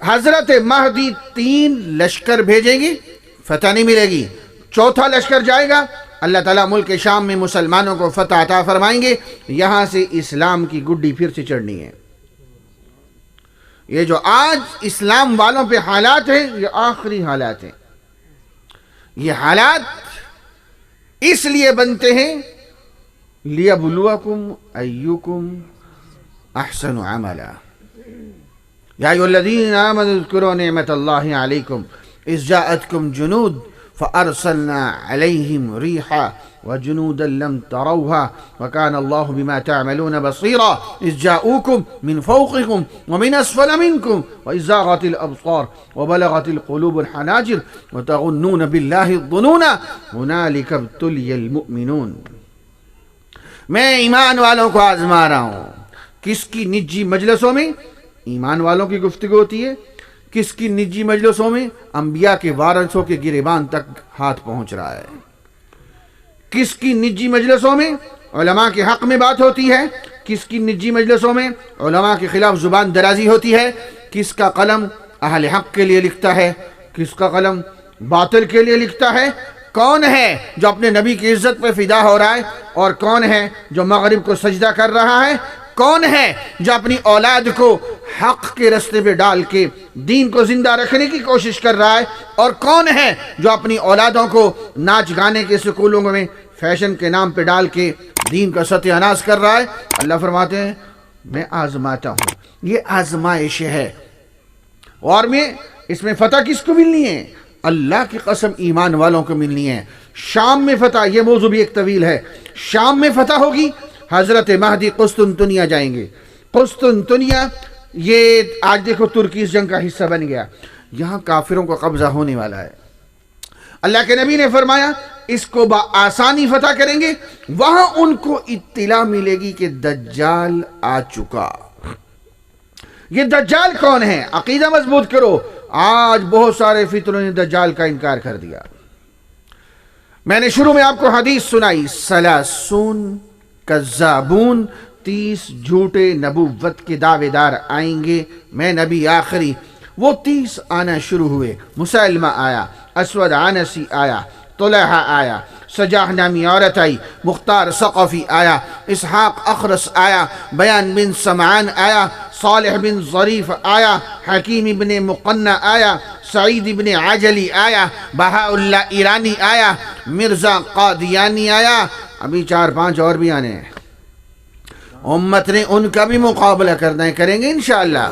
حضرت مہدی 3 لشکر بھیجیں گے، فتح نہیں ملے گی. چوتھا لشکر جائے گا، اللہ تعالیٰ ملک شام میں مسلمانوں کو فتح عطا فرمائیں گے. یہاں سے اسلام کی گڈی پھر سے چڑھنی ہے. یہ جو آج اسلام والوں پہ حالات ہیں، یہ آخری حالات ہیں. یہ حالات اس لیے بنتے ہیں لِيَبْلُوَكُمْ أَيُّكُمْ أَحْسَنُ عَمَلًا. يَا أَيُّهَا الَّذِينَ آمَنُوا اذْكُرُوا نِعْمَةَ اللَّهِ عَلَيْكُمْ إِذْ جَاءَتْكُمْ جُنُودٌ فَأَرْسَلْنَا عَلَيْهِمْ رِيحًا وَجُنُودًا لَّمْ تَرَوْهَا وَكَانَ اللَّهُ بِمَا تَعْمَلُونَ بَصِيرًا إِذْ جَاءُوكُمْ مِنْ فَوْقِكُمْ وَمِنْ أَسْفَلَ مِنْكُمْ وَإِذْ زَاغَتِ الْأَبْصَارُ وَبَلَغَتِ الْقُلُوبُ الْحَنَاجِرَ وَتَظُنُّونَ بِاللَّهِ الظُّنُونَ هُنَالِكَ ابْتُلِيَ الْمُؤْمِنُونَ. میں ایمان والوں کو آزما رہا ہوں. کس کی نجی مجلسوں میں ایمان والوں کی گفتگو ہوتی ہے، کس کی نجی مجلسوں میں انبیاء کے وارثوں کے گریبان تک ہاتھ پہنچ رہا ہے. کس کی نجی مجلسوں میں علماء کے حق میں بات ہوتی ہے، کس کی نجی مجلسوں میں علماء کے خلاف زبان درازی ہوتی ہے. کس کا قلم اہل حق کے لیے لکھتا ہے، کس کا قلم باطل کے لیے لکھتا ہے. کون ہے جو اپنے نبی کی عزت پہ فدا ہو رہا ہے، اور کون ہے جو مغرب کو سجدہ کر رہا ہے. کون ہے جو اپنی اولاد کو حق کے رستے پہ ڈال کے دین کو زندہ رکھنے کی کوشش کر رہا ہے، اور کون ہے جو اپنی اولادوں کو ناچ گانے کے سکولوں میں فیشن کے نام پہ ڈال کے دین کا ستیہ ناش کر رہا ہے. اللہ فرماتے ہیں میں آزماتا ہوں. یہ آزمائش ہے، اور میں اس میں فتح کس کو ملنی ہے؟ اللہ کی قسم ایمان والوں کو ملنی ہے. شام میں فتح، یہ موضوع بھی ایک طویل ہے. شام میں فتح ہوگی. حضرت مہدی قسطنطنیہ جائیں گے. قسطنطنیہ یہ آج دیکھو ترکی اس جنگ کا حصہ بن گیا. یہاں کافروں کا قبضہ ہونے والا ہے. اللہ کے نبی نے فرمایا اس کو بآسانی فتح کریں گے. وہاں ان کو اطلاع ملے گی کہ دجال آ چکا. یہ دجال کون ہے؟ عقیدہ مضبوط کرو. آج بہت سارے فتنوں نے دجال کا انکار کر دیا. میں نے شروع میں آپ کو حدیث سنائی، سلاسون کذابون، 30 جھوٹے نبوت کے دعوے دار آئیں گے، میں نبی آخری. وہ 30 آنا شروع ہوئے. مسلمہ آیا، اسود عنسی آیا، طلحہ آیا، سجاح نامی عورت آئی، مختار ثقفی آیا، اسحاق اخرس آیا، بیان بن سمعان آیا، صالح بن ظریف آیا، حکیم بن مقنع آیا، سعید بن عجلی آیا، بہاء اللہ ایرانی آیا، مرزا قادیانی آیا. ابھی 4-5 اور بھی آنے ہیں. امت نے ان کا بھی مقابلہ کریں گے انشاءاللہ.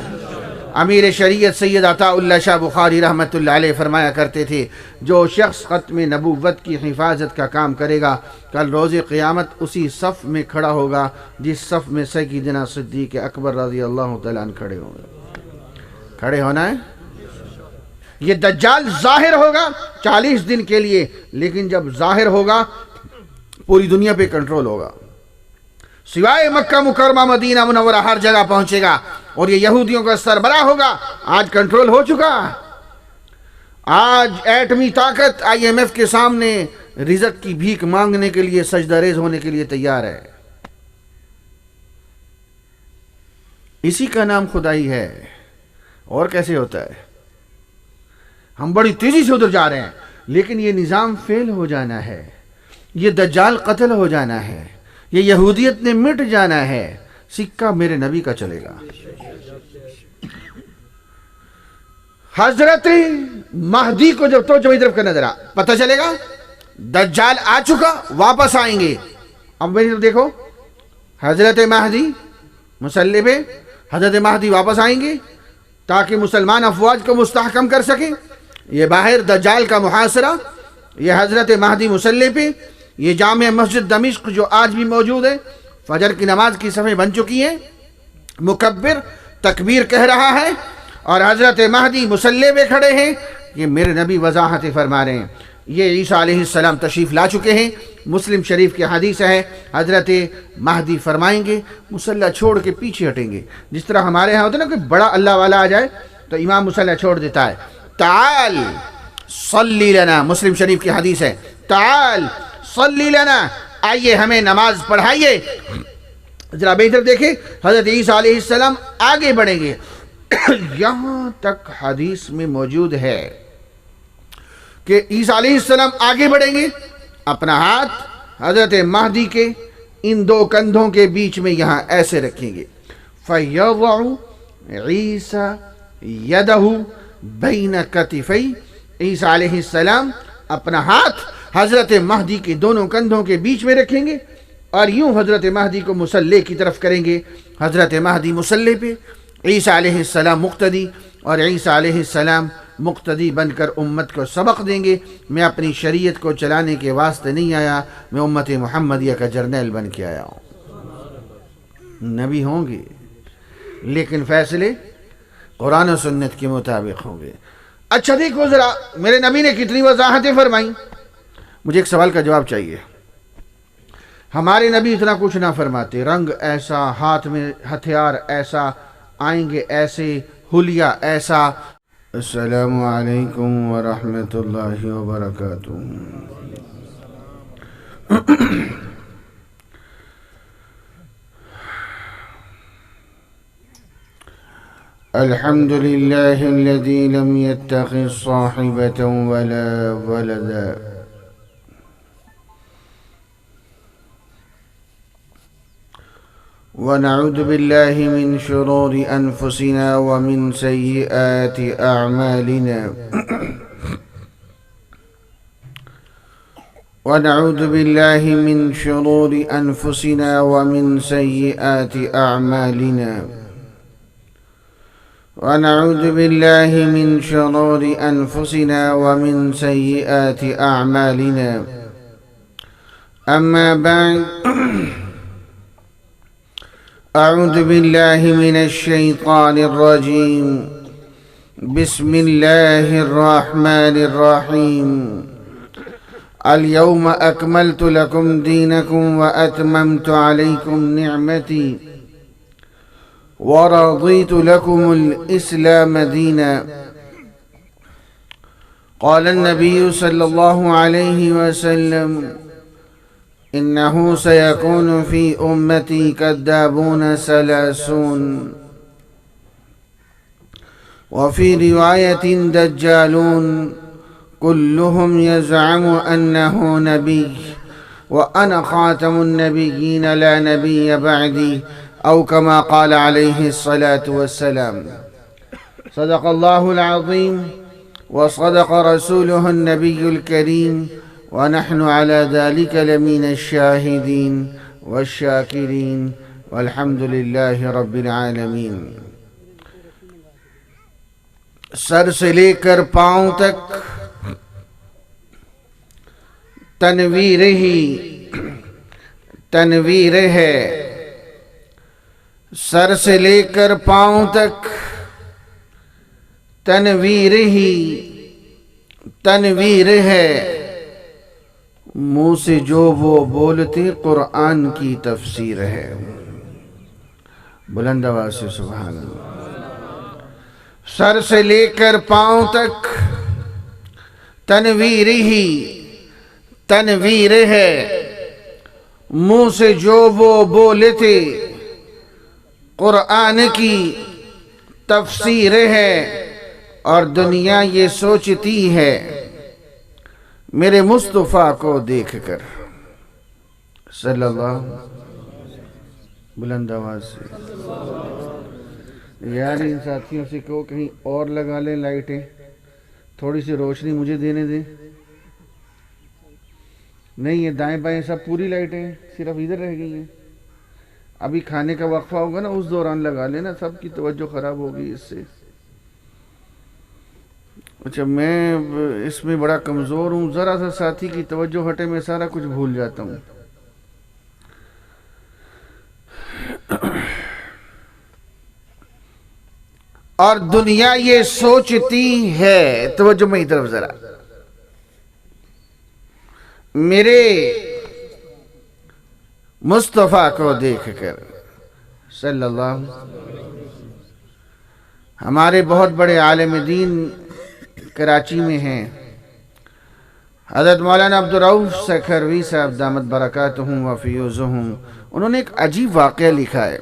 امیر شریعت سید عطا اللہ شاہ بخاری رحمۃ اللہ علیہ فرمایا کرتے تھے جو شخص ختم نبوت کی حفاظت کا کام کرے گا کل روز قیامت اسی صف میں کھڑا ہوگا جس صف میں سیدنا صدیق اکبر رضی اللہ تعالیٰ عنہ کھڑے ہوں گے. کھڑے ہونا ہے. یہ دجال ظاہر ہوگا 40 دن کے لیے، لیکن جب ظاہر ہوگا پوری دنیا پہ کنٹرول ہوگا. سوائے مکہ مکرمہ مدینہ منورہ ہر جگہ پہنچے گا، اور یہ یہودیوں کا سربراہ ہوگا. آج کنٹرول ہو چکا. آج ایٹمی طاقت IMF کے سامنے رزق کی بھیک مانگنے کے لیے سجدہ ریز ہونے کے لیے تیار ہے. اسی کا نام خدائی ہے. اور کیسے ہوتا ہے؟ ہم بڑی تیزی سے ادھر جا رہے ہیں، لیکن یہ نظام فیل ہو جانا ہے. یہ دجال قتل ہو جانا ہے. یہ یہودیت نے مٹ جانا ہے. سکہ میرے نبی کا چلے گا. حضرت مہدی کو جب توجہ کی طرف کرنا ذرا پتہ چلے گا دجال آ چکا، واپس آئیں گے. اب میری طرف دیکھو، حضرت مہدی مسلح پہ، حضرت مہدی واپس آئیں گے تاکہ مسلمان افواج کو مستحکم کر سکیں. یہ باہر دجال کا محاصرہ، یہ حضرت مہدی مسلح پہ. یہ جامع مسجد دمشق جو آج بھی موجود ہے، فجر کی نماز کی صفیں بن چکی ہیں. مکبر تکبیر کہہ رہا ہے اور حضرت مہدی مسلح پہ کھڑے ہیں. یہ میرے نبی وضاحت فرما رہے ہیں. یہ عیسیٰ علیہ السلام تشریف لا چکے ہیں. مسلم شریف کی حدیث ہے حضرت مہدی فرمائیں گے مسلح چھوڑ کے پیچھے ہٹیں گے. جس طرح ہمارے ہاں ہوتا ہے نا، کوئی بڑا اللہ والا آ جائے تو امام مسلح چھوڑ دیتا ہے. تعال صلی لنا، مسلم شریف کی حدیث ہے، تعال صلی لنا، آئیے ہمیں نماز پڑھائیے. ذرا بہتر دیکھیں، حضرت عیسیٰ علیہ السلام آگے بڑھیں گے یہاں تک حدیث میں موجود ہے کہ عیسیٰ علیہ السلام آگے بڑھیں گے، اپنا ہاتھ حضرت مہدی کے ان دو کندھوں کے بیچ میں یہاں ایسے رکھیں گے، فَيَضَعُ عِيسَى يَدَهُ بَيْنَ كَتِفَيْهِ، عیسیٰ علیہ السلام اپنا ہاتھ حضرت مہدی کے دونوں کندھوں کے بیچ میں رکھیں گے اور یوں حضرت مہدی کو مصلی کی طرف کریں گے۔ حضرت مہدی مصلی پہ، عیسیٰ علیہ السلام مقتدی، اور عیسیٰ علیہ السلام مقتدی بن کر امت کو سبق دیں گے۔ میں اپنی شریعت کو چلانے کے واسطے نہیں آیا، میں امت محمدیہ کا جرنیل بن کے آیا ہوں۔ نبی ہوں گے لیکن فیصلے قرآن و سنت کے مطابق ہوں گے۔ اچھا دیکھو ذرا میرے نبی نے کتنی وضاحتیں فرمائیں۔ مجھے ایک سوال کا جواب چاہیے۔ ہمارے نبی اتنا کچھ نہ فرماتے، رنگ ایسا، ہاتھ میں ہتھیار ایسا، آئیں گے ایسے، حلیہ ایسا۔ السلام علیکم ورحمۃ اللہ وبرکاتہ۔ الحمد لله الذي لم يتخذ صاحبة ولا ولدا ونعوذ بالله من شرور أنفسنا ومن سيئات أعمالنا ونعوذ بالله من شرور أنفسنا ومن سيئات أعمالنا ونعوذ بالله من شرور أنفسنا ومن سيئات أعمالنا أما بعد أعوذ بالله من الشيطان الرجيم بسم الله الرحمن الرحيم اليوم أكملت لكم دينكم وأتممت عليكم نعمتي ورضيت لكم الإسلام دينا قال النبي صلى الله عليه وسلم إنه سيكون في أمتي كذابون ثلاثون وفي رواية دجالون كلهم يزعم أنه نبي وأنا خاتم النبيين لا نبي بعدي أو كما قال عليه الصلاة والسلام صدق الله العظيم وصدق رسوله النبي الكريم ونحن على ذلك لمن الشاهدين والشاكرين والحمد لله رب العالمين۔ سر سے لے کر پاؤں تک تنویر ہی تنویر ہے، سر سے لے کر پاؤں تک تنویر ہی تنویر ہے، منہ سے جو وہ بولتے قرآن کی تفسیر ہے۔ بلند آواز سے سبحان اللہ۔ سر سے لے کر پاؤں تک تنویر ہی تنویر ہے، منہ سے جو وہ بولتے قرآن کی تفسیر ہے، اور دنیا یہ سوچتی ہے میرے مصطفیٰ کو دیکھ کر صلی اللہ بلند آواز سے۔ یار ان ساتھیوں سے کہو کہیں اور لگا لیں لائٹیں، تھوڑی سی روشنی مجھے دینے دیں۔ نہیں یہ دائیں بائیں سب پوری لائٹیں صرف ادھر رہ گئی ہیں۔ ابھی کھانے کا وقفہ ہوگا نا، اس دوران لگا لینا، سب کی توجہ خراب ہوگی اس سے۔ اچھا میں اس میں بڑا کمزور ہوں، ذرا سا ساتھی کی توجہ ہٹے میں سارا کچھ بھول جاتا ہوں۔ اور دنیا یہ سوچتی ہے، توجہ میں طرف ذرا، میرے مصطفیٰ کو دیکھ کر صلی اللہ۔ ہمارے بہت بڑے عالم دین کراچی میں ہیں، حضرت مولانا عبدالرؤف سکھروی صاحب دامت برکاتہم و فیوزہم۔ انہوں نے ایک عجیب واقعہ لکھا ہے۔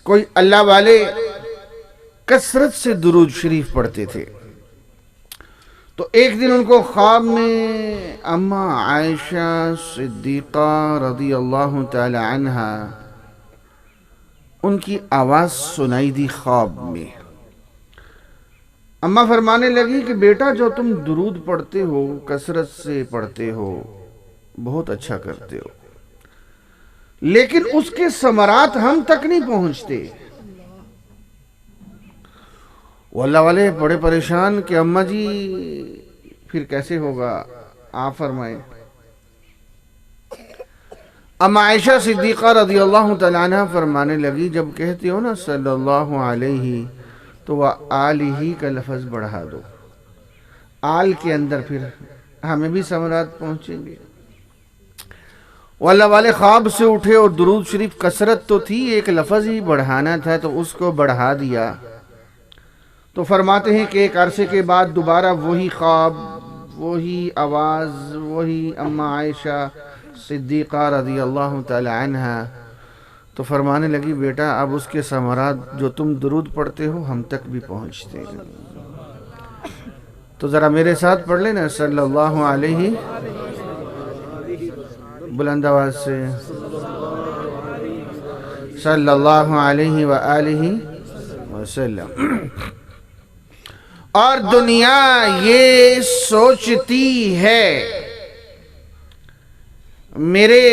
کوئی اللہ والے کثرت سے درود شریف پڑھتے تھے۔ تو ایک دن ان کو خواب میں اماں عائشہ صدیقہ رضی اللہ تعالی عنہا ان کی آواز سنائی دی خواب میں۔ اماں فرمانے لگی کہ بیٹا جو تم درود پڑھتے ہو، کثرت سے پڑھتے ہو، بہت اچھا کرتے ہو، لیکن اس کے ثمرات ہم تک نہیں پہنچتے۔ وہ اللہ والے بڑے پریشان کہ اماں جی پھر کیسے ہوگا، آپ فرمائیں۔ اماں عائشہ صدیقہ رضی اللہ تعالیٰ عنہ فرمانے لگی جب کہتے ہو نا صلی اللہ علیہ تو وہ آلہ کا لفظ بڑھا دو، آل کے اندر پھر ہمیں بھی ثمرات پہنچیں گے۔ وہ اللہ والے خواب سے اٹھے اور درود شریف کثرت تو تھی، ایک لفظ ہی بڑھانا تھا تو اس کو بڑھا دیا۔ تو فرماتے ہیں کہ ایک عرصے کے بعد دوبارہ وہی خواب، وہی آواز، وہی اماں عائشہ صدیقہ رضی اللہ تعالی عنہا، تو فرمانے لگی بیٹا اب اس کے ثمرات جو تم درود پڑھتے ہو ہم تک بھی پہنچتے ہیں۔ تو ذرا میرے ساتھ پڑھ لینا صلی اللہ علیہ، بلند آواز سے صلی اللہ علیہ وآلہ وسلم۔ اور دنیا یہ سوچتی ہے میرے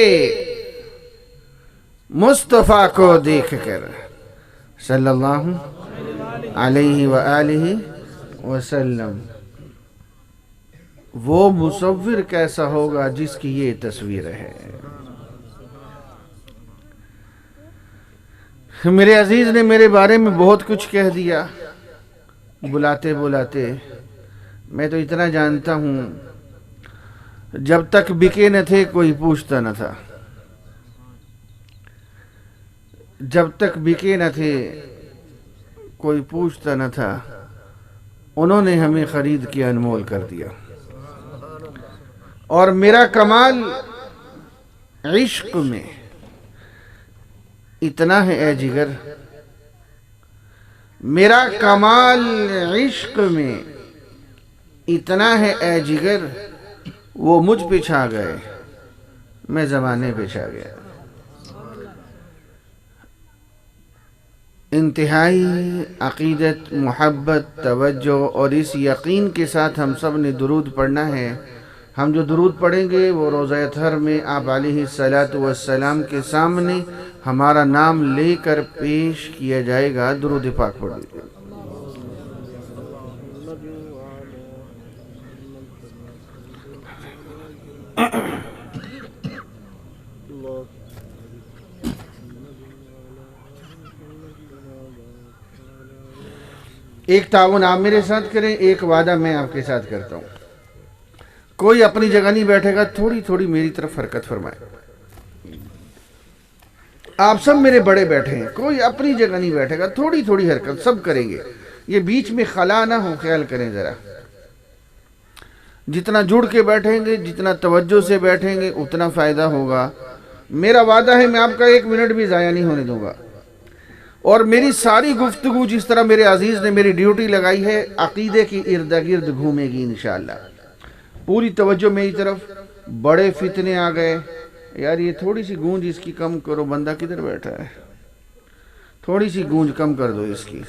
مصطفیٰ کو دیکھ کر صلی اللہ علیہ وآلہ وسلم، وہ مصور کیسا ہوگا جس کی یہ تصویر ہے۔ میرے عزیز نے میرے بارے میں بہت کچھ کہہ دیا بلاتے بلاتے۔ میں تو اتنا جانتا ہوں جب تک بکے نہ تھے کوئی پوچھتا نہ تھا، جب تک بکے نہ تھے کوئی پوچھتا نہ تھا، انہوں نے ہمیں خرید کے انمول کر دیا۔ اور میرا کمال عشق میں اتنا ہے اے جگر، میرا کمال عشق میں اتنا ہے اے جگر، وہ مجھ پہ چھا گئے میں زمانے پہ چھا گیا۔ انتہائی عقیدت، محبت، توجہ اور اس یقین کے ساتھ ہم سب نے درود پڑھنا ہے۔ ہم جو درود پڑھیں گے وہ روزہ اطہر میں آپ علیہ السلام کے سامنے ہمارا نام لے کر پیش کیا جائے گا۔ درود پاک پڑھ لیجیے۔ ایک تعاون آپ میرے ساتھ کریں، ایک وعدہ میں آپ کے ساتھ کرتا ہوں۔ کوئی اپنی جگہ نہیں بیٹھے گا، تھوڑی تھوڑی میری طرف حرکت فرمائے۔ آپ سب میرے بڑے بیٹھے ہیں، کوئی اپنی جگہ نہیں بیٹھے گا، تھوڑی تھوڑی حرکت سب کریں گے۔ یہ بیچ میں خلا نہ ہو، خیال کریں ذرا۔ جتنا جڑ کے بیٹھیں گے، جتنا توجہ سے بیٹھیں گے اتنا فائدہ ہوگا۔ میرا وعدہ ہے میں آپ کا ایک منٹ بھی ضائع نہیں ہونے دوں گا، اور میری ساری گفتگو جس طرح میرے عزیز نے میری ڈیوٹی لگائی ہے عقیدے کی ارد گرد گھومے گی انشاءاللہ۔ پوری توجہ میری طرف۔ بڑے فتنے آ گئے، یار یہ تھوڑی سی گونج اس کی کم کرو، بندہ کدھر بیٹھا ہے، تھوڑی سی گونج کم کر دو اس کی۔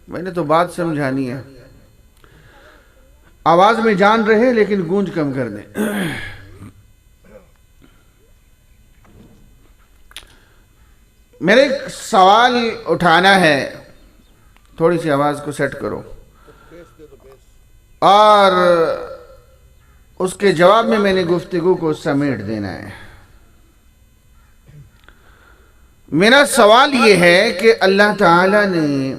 میں نے تو بات سمجھانی ہے، آواز میں جان رہے لیکن گونج کم کر دیں۔ میرے ایک سوال اٹھانا ہے، تھوڑی سی آواز کو سیٹ کرو، اور اس کے جواب میں نے گفتگو کو سمیٹ دینا ہے۔ میرا سوال یہ ہے کہ اللہ تعالیٰ نے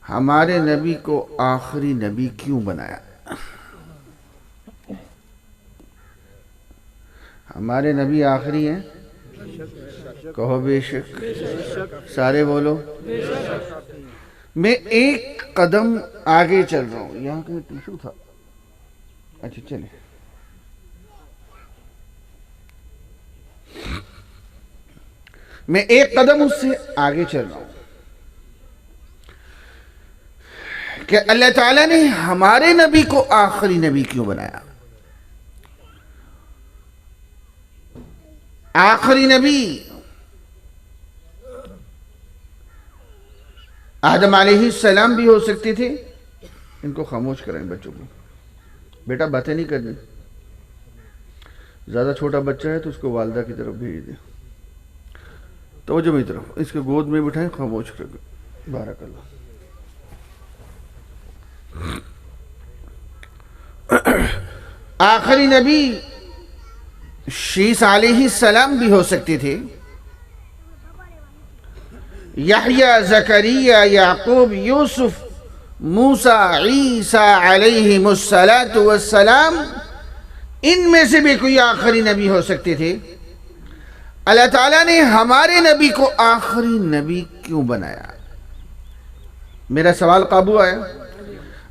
ہمارے نبی کو آخری نبی کیوں بنایا؟ ہمارے نبی آخری ہیں؟ کہو بے شک۔ سارے بولو۔ میں ایک قدم آگے چل رہا ہوں، یہاں کہیں ٹیشو تھا، اچھا چلے۔ میں ایک قدم اس سے آگے چل رہا ہوں۔ کہ اللہ تعالیٰ نے ہمارے نبی کو آخری نبی کیوں بنایا؟ آخری نبی آدم علیہ السلام بھی ہو سکتے تھے. ان کو خاموش کریں بچوں کو. بیٹا باتیں نہیں کرنی. زیادہ چھوٹا بچہ ہے تو اس کو والدہ کی طرف بھیج دیں. توجہ میری طرف. اس کے گود میں بٹھائیں. خاموش کر کے. بارک اللہ. آخری نبی شیس علیہ السلام بھی ہو سکتے تھے. یحییٰ، زکریا، یعقوب، یوسف، موسیٰ، عیسیٰ علیہم السلام، ان میں سے بھی کوئی آخری نبی ہو سکتے تھے. اللہ تعالیٰ نے ہمارے نبی کو آخری نبی کیوں بنایا؟ میرا سوال قابو آیا؟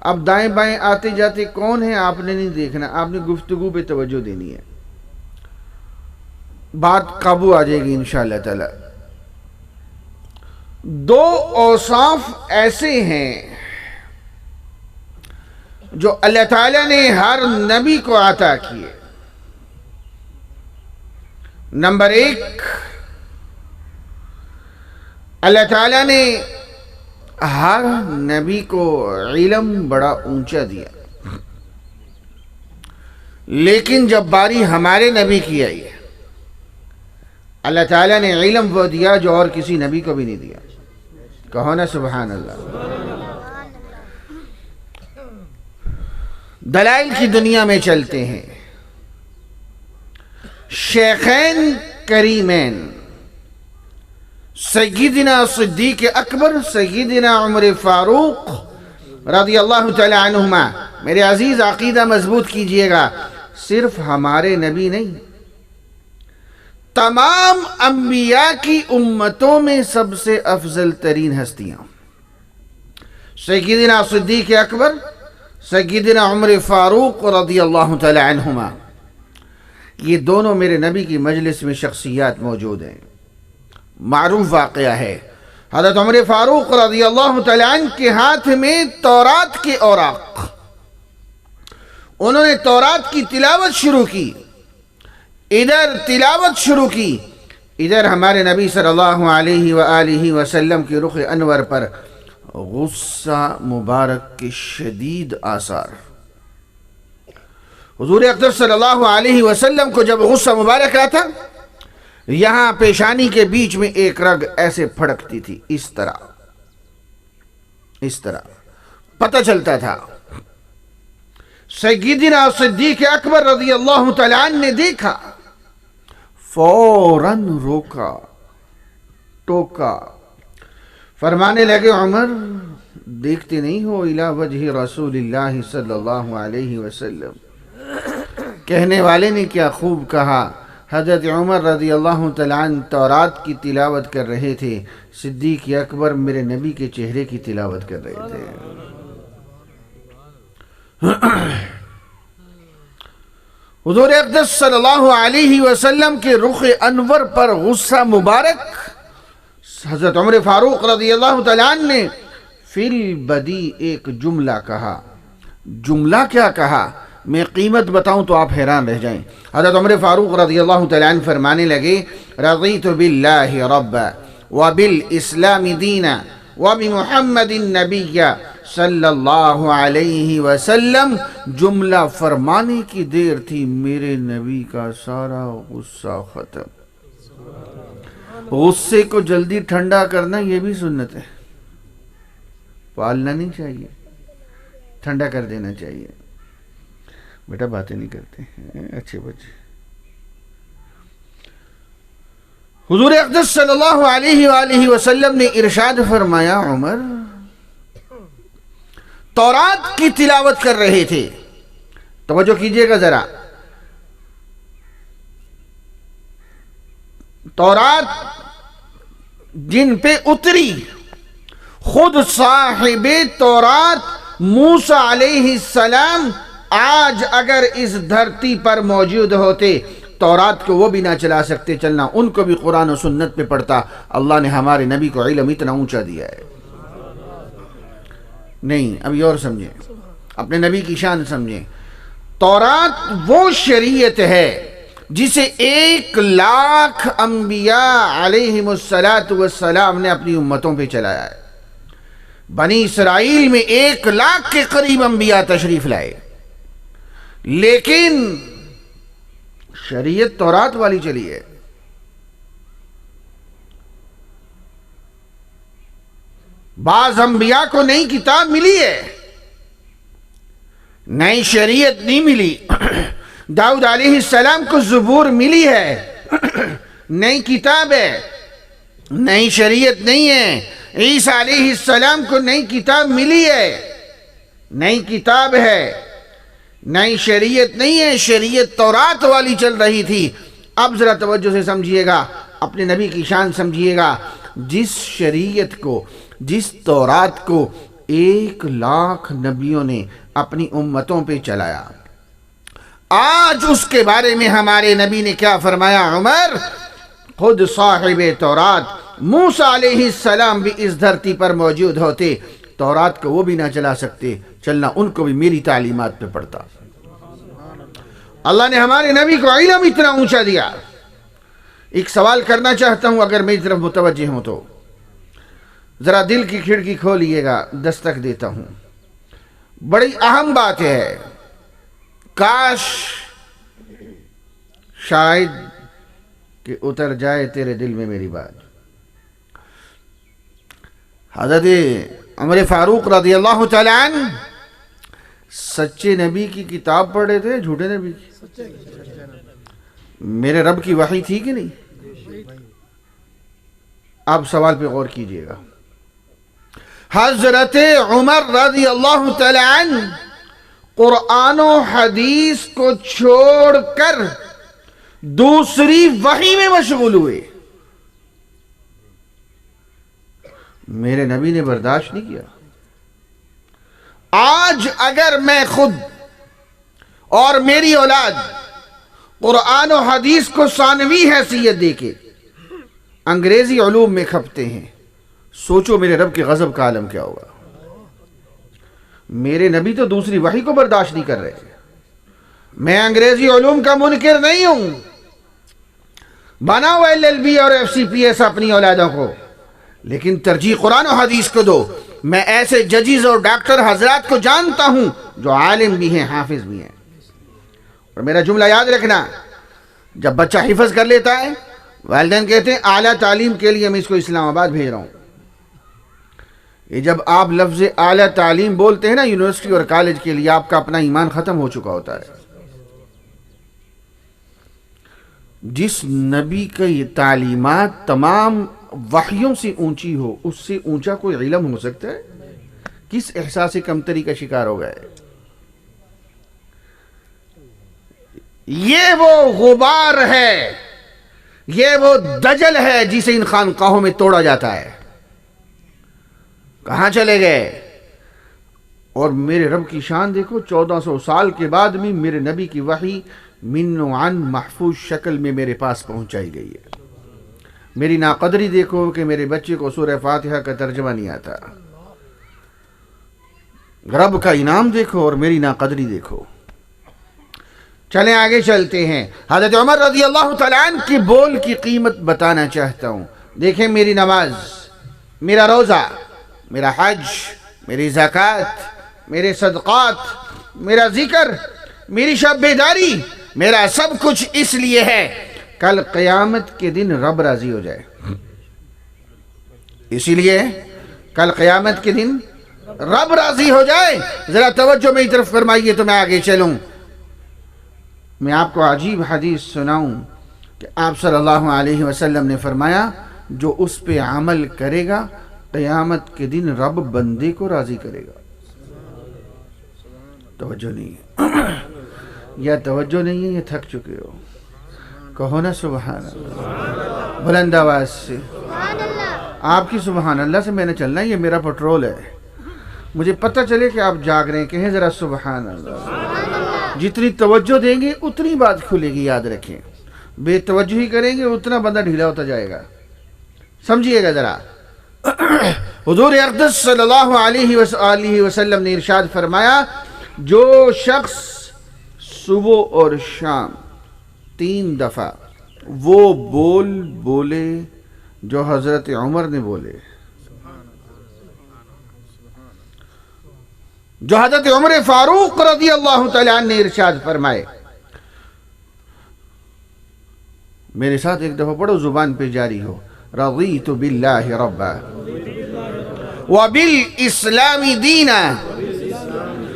اب دائیں بائیں آتے جاتے کون ہیں آپ نے نہیں دیکھنا، آپ نے گفتگو پہ توجہ دینی ہے. بات قابو آ جائے گی انشاءاللہ تعالی. دو اوصاف ایسے ہیں جو اللہ تعالیٰ نے ہر نبی کو عطا کیے. نمبر ایک، اللہ تعالیٰ نے ہر نبی کو علم بڑا اونچا دیا، لیکن جب باری ہمارے نبی کی آئی ہے اللہ تعالیٰ نے علم وہ دیا جو اور کسی نبی کو بھی نہیں دیا. کہو نا سبحان اللہ. دلائل کی دنیا میں چلتے ہیں. شیخین کریمین سیدنا صدیق اکبر، سیدنا عمر فاروق رضی اللہ تعالی عنہما. میرے عزیز عقیدہ مضبوط کیجئے گا، صرف ہمارے نبی نہیں، تمام انبیاء کی امتوں میں سب سے افضل ترین ہستیاں سیدنا صدیق اکبر، سیدنا عمر فاروق رضی اللہ تعالی عنہما. یہ دونوں میرے نبی کی مجلس میں شخصیات موجود ہیں. معروف واقعہ ہے، حضرت عمر فاروق رضی اللہ تعالی عنہ کے ہاتھ میں تورات کے اوراق، انہوں نے تورات کی تلاوت شروع کی. ادھر تلاوت شروع کی، ادھر ہمارے نبی صلی اللہ علیہ وآلہ وسلم کے رخ انور پر غصہ مبارک کے شدید آثار. حضور اقدس صلی اللہ علیہ وسلم کو جب غصہ مبارک آتا، یہاں پیشانی کے بیچ میں ایک رگ ایسے پھڑکتی تھی، اس طرح پتہ چلتا تھا. سیدنا صدیق اکبر رضی اللہ تعالی عنہ نے دیکھا، فوراً روکا، ٹوکا، فرمانے لگے عمر دیکھتے نہیں ہو الی وجہ رسول اللہ صلی اللہ علیہ وسلم. کہنے والے نے کیا خوب کہا. حضرت عمر رضی اللہ تعالی عنہ تورات کی تلاوت کر رہے تھے، صدیق اکبر میرے نبی کے چہرے کی تلاوت کر رہے تھے. حضور اقدس صلی اللہ علیہ وسلم کے رخ انور پر غصہ مبارک. حضرت عمر فاروق رضی اللہ تعالی عنہ نے فی البدی ایک جملہ کہا. جملہ کیا کہا میں قیمت بتاؤں تو آپ حیران رہ جائیں. حضرت عمر فاروق رضی اللہ تعالی عنہ فرمانے لگے، رضیت باللہ ربا وبالاسلام دینا وبمحمد النبی صلی اللہ علیہ وسلم. جملہ فرمانے کی دیر تھی، میرے نبی کا سارا غصہ ختم. غصے کو جلدی ٹھنڈا کرنا یہ بھی سنت ہے، پالنا نہیں چاہیے، ٹھنڈا کر دینا چاہیے. بیٹا باتیں نہیں کرتے ہیں اچھے بچے. حضور اقدس صلی اللہ علیہ وآلہ وسلم نے ارشاد فرمایا، عمر تورات کی تلاوت کر رہے تھے. توجہ کیجئے گا ذرا. تورات جن پہ اتری، خود صاحب تورات موسیٰ علیہ السلام آج اگر اس دھرتی پر موجود ہوتے، تورات کو وہ بھی نہ چلا سکتے، چلنا ان کو بھی قرآن و سنت پہ پڑھتا. اللہ نے ہمارے نبی کو علم اتنا اونچا دیا ہے. نہیں، ابھی اور سمجھیں، اپنے نبی کی شان سمجھیں۔ تورات وہ شریعت ہے جسے 1,00,000 انبیاء علیہم السلام نے اپنی امتوں پہ چلایا ہے۔ بنی اسرائیل میں 1,00,000 کے قریب انبیاء تشریف لائے، لیکن شریعت تورات والی چلی ہے۔ بعض انبیاء کو نئی کتاب ملی ہے، نئی شریعت نہیں ملی۔ داؤد علیہ السلام کو زبور ملی ہے، نئی کتاب ہے، نئی شریعت نہیں ہے۔ عیسیٰ علیہ السلام کو نئی کتاب ملی ہے، نئی کتاب ہے، نئی شریعت نہیں ہے، شریعت تورات والی چل رہی تھی۔ اب ذرا توجہ سے سمجھیے گا، اپنے نبی کی شان سمجھیے گا۔ جس شریعت کو، جس تورات کو 1,00,000 نبیوں نے اپنی امتوں پہ چلایا، آج اس کے بارے میں ہمارے نبی نے کیا فرمایا؟ عمر، خود صاحب تورات موسیٰ علیہ السلام بھی اس دھرتی پر موجود ہوتے، تورات کو وہ بھی نہ چلا سکتے، چلنا ان کو بھی میری تعلیمات پہ پڑتا۔ اللہ نے ہمارے نبی کو علم اتنا اونچا دیا۔ ایک سوال کرنا چاہتا ہوں، اگر میری طرف متوجہ ہوں تو ذرا دل کی کھڑکی کھولیے گا، دستک دیتا ہوں۔ بڑی اہم بات ہے، کاش شاید کہ اتر جائے تیرے دل میں میری بات۔ حضرت عمر فاروق رضی اللہ تعالی عنہ سچے نبی کی کتاب پڑھے تھے، جھوٹے نبی کی؟ میرے رب کی وحی تھی کہ نہیں؟ آپ سوال پہ غور کیجئے گا۔ حضرت عمر رضی اللہ تعالی عنہ قرآن و حدیث کو چھوڑ کر دوسری وحی میں مشغول ہوئے۔ میرے نبی نے برداشت نہیں کیا۔ آج اگر میں خود اور میری اولاد قرآن و حدیث کو ثانوی حیثیت دے کے انگریزی علوم میں کھپتے ہیں، سوچو میرے رب کے غضب کا عالم کیا ہوگا۔ میرے نبی تو دوسری وحی کو برداشت نہیں کر رہے۔ میں انگریزی علوم کا منکر نہیں ہوں، بناؤ LLB اور FCPS اپنی اولادوں کو، لیکن ترجیح قرآن و حدیث کو دو۔ میں ایسے ججز اور ڈاکٹر حضرات کو جانتا ہوں جو عالم بھی ہیں، حافظ بھی ہیں۔ اور میرا جملہ یاد رکھنا، جب بچہ حفظ کر لیتا ہے، والدین کہتے ہیں اعلیٰ تعلیم کے لیے میں اس کو اسلام آباد بھیج رہا ہوں۔ یہ جب آپ لفظ اعلیٰ تعلیم بولتے ہیں نا یونیورسٹی اور کالج کے لیے، آپ کا اپنا ایمان ختم ہو چکا ہوتا ہے۔ جس نبی کا یہ تعلیمات تمام وحیوں سے اونچی ہو، اس سے اونچا کوئی علم ہو سکتا ہے؟ کس احساس کمتری کا شکار ہو گئے؟ یہ وہ غبار ہے، یہ وہ دجل ہے جسے ان خانقاہوں میں توڑا جاتا ہے۔ کہاں چلے گئے؟ اور میرے رب کی شان دیکھو، 1400 سال کے بعد بھی میرے نبی کی وحی من و عن محفوظ شکل میں میرے پاس پہنچائی گئی ہے۔ میری ناقدری دیکھو کہ میرے بچے کو سورہ فاتحہ کا ترجمہ نہیں آتا۔ رب کا انعام دیکھو اور میری ناقدری دیکھو۔ چلیں آگے چلتے ہیں۔ حضرت عمر رضی اللہ تعالیٰ عنہ کی بول کی قیمت بتانا چاہتا ہوں۔ دیکھیں میری نماز، میرا روزہ، میرا حج، میری زکوٰۃ، میرے صدقات، میرا ذکر، میری شب بیداری، میرا سب کچھ اس لیے ہے کل قیامت کے دن رب راضی ہو جائے۔ اسی لیے کل قیامت کے دن رب راضی ہو جائے۔ ذرا توجہ میری طرف فرمائیے تو میں آگے چلوں۔ میں آپ کو عجیب حدیث سناؤں کہ آپ صلی اللہ علیہ وسلم نے فرمایا، جو اس پہ عمل کرے گا قیامت کے دن رب بندے کو راضی کرے گا۔ توجہ نہیں ہے، یا توجہ نہیں ہے یا تھک چکے ہو؟ کہو نا سبحان اللہ بلند آواز سے۔ آپ کی سبحان اللہ سے میں نے چلنا ہے، یہ میرا پٹرول ہے، مجھے پتہ چلے کہ آپ جاگ رہے ہیں۔ کہیں ذرا سبحان اللہ۔ جتنی توجہ دیں گے اتنی بات کھلے گی، یاد رکھیں۔ بے توجہی کریں گے اتنا بندہ ڈھیلا ہوتا جائے گا۔ سمجھیے گا ذرا۔ حضور اقدس صلی اللہ علیہ وآلہ وسلم نے ارشاد فرمایا، جو شخص صبح اور شام 3 دفعہ وہ بول بولے جو حضرت عمر نے بولے، جو حضرت عمر فاروق رضی اللہ تعالیٰ عنہ نے ارشاد فرمائے، میرے ساتھ ایک دفعہ پڑھو، زبان پہ جاری ہو، رضیت باللہ ربا وبالاسلام دینا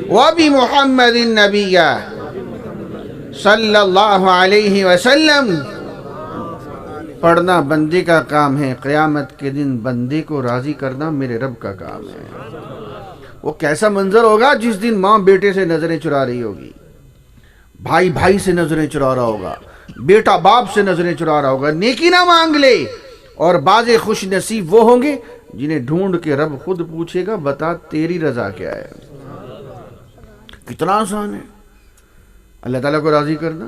وبمحمد النبی صلی اللہ علیہ وسلم۔ پڑھنا بندے کا کام ہے، قیامت کے دن بندے کو راضی کرنا میرے رب کا کام ہے۔ وہ کیسا منظر ہوگا جس دن ماں بیٹے سے نظریں چرا رہی ہوگی، بھائی بھائی سے نظریں چرا رہا ہوگا، بیٹا باپ سے نظریں چرا رہا ہوگا، نیکی نہ مانگ لے، اور بعض خوش نصیب وہ ہوں گے جنہیں ڈھونڈ کے رب خود پوچھے گا، بتا تیری رضا کیا ہے۔ کتنا آسان ہے اللہ تعالیٰ کو راضی کرنا۔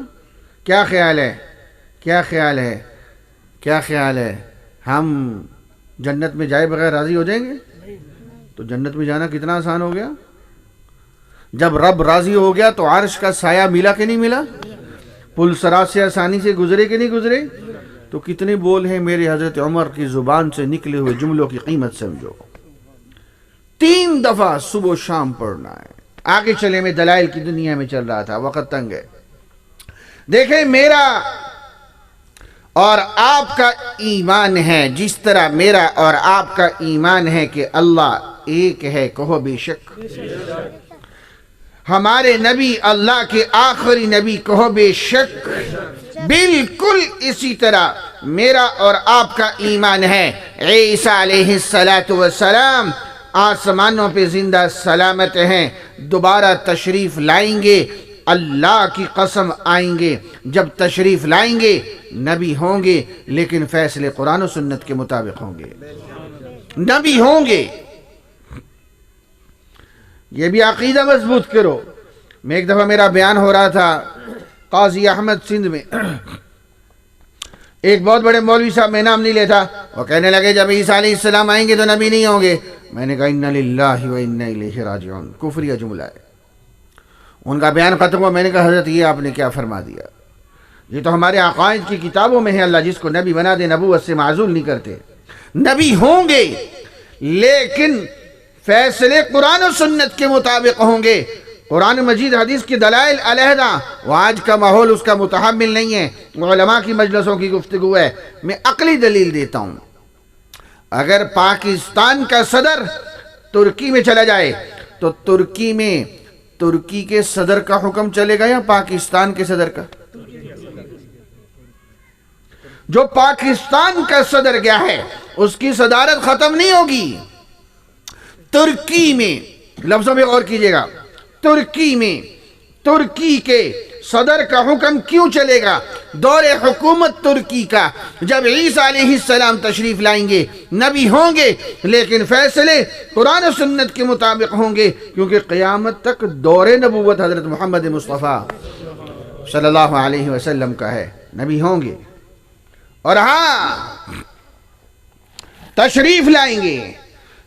کیا خیال ہے، کیا خیال ہے، کیا خیال ہے، ہم جنت میں جائے بغیر راضی ہو جائیں گے؟ تو جنت میں جانا کتنا آسان ہو گیا۔ جب رب راضی ہو گیا تو عرش کا سایہ ملا کہ نہیں ملا، پل صراط سے آسانی سے گزرے کہ نہیں گزرے۔ تو کتنے بول ہیں میرے حضرت عمر کی زبان سے نکلے ہوئے جملوں کی قیمت سمجھو۔ 3 دفعہ صبح و شام پڑھنا ہے۔ آگے چلے، میں دلائل کی دنیا میں چل رہا تھا، وقت تنگ ہے۔ دیکھیں، میرا اور آپ کا ایمان ہے جس طرح میرا اور آپ کا ایمان ہے کہ اللہ ایک ہے، کہو بے شک۔ ہمارے نبی اللہ کے آخری نبی، کہو بے شک۔ بالکل اسی طرح میرا اور آپ کا ایمان ہے عیسیٰ علیہ السلام آسمانوں پہ زندہ سلامت ہیں، دوبارہ تشریف لائیں گے، اللہ کی قسم آئیں گے۔ جب تشریف لائیں گے نبی ہوں گے، لیکن فیصلے قرآن و سنت کے مطابق ہوں گے، نبی ہوں گے۔ یہ بھی عقیدہ مضبوط کرو۔ میں ایک دفعہ میرا بیان ہو رہا تھا قاضی احمد سندھ میں، ایک بہت بڑے مولوی صاحب، میں نام نہیں لیتا، وہ کہنے لگے جب عیسیٰ علیہ السلام آئیں گے تو نبی نہیں ہوں گے۔ میں نے کہا انا للہ و انا الیہ راجعون، کفریہ جملہ ہے۔ ان کا بیان ختم ہوا، میں نے کہا حضرت یہ آپ نے کیا فرما دیا، یہ تو ہمارے عقائد کی کتابوں میں ہے، اللہ جس کو نبی بنا دے نبوت سے معزول نہیں کرتے۔ نبی ہوں گے لیکن فیصلے قرآن و سنت کے مطابق ہوں گے۔ قرآن مجید حدیث کی دلائل علیحدہ، وہ آج کا ماحول اس کا متحمل نہیں ہے، علماء کی مجلسوں کی گفتگو ہے۔ میں عقلی دلیل دیتا ہوں، اگر پاکستان کا صدر ترکی میں چلا جائے تو ترکی میں ترکی کے صدر کا حکم چلے گا یا پاکستان کے صدر کا؟ جو پاکستان کا صدر گیا ہے اس کی صدارت ختم نہیں ہوگی۔ ترکی میں، لفظوں میں غور کیجئے گا، ترکی میں ترکی کے صدر کا حکم کیوں چلے گا؟ دور حکومت ترکی کا، جب عیسیٰ علیہ السلام تشریف لائیں گے نبی ہوں گے، لیکن فیصلے قرآن و سنت کے مطابق ہوں گے، کیونکہ قیامت تک دور نبوت حضرت محمد مصطفیٰ صلی اللہ علیہ وسلم کا ہے، نبی ہوں گے۔ اور ہاں تشریف لائیں گے،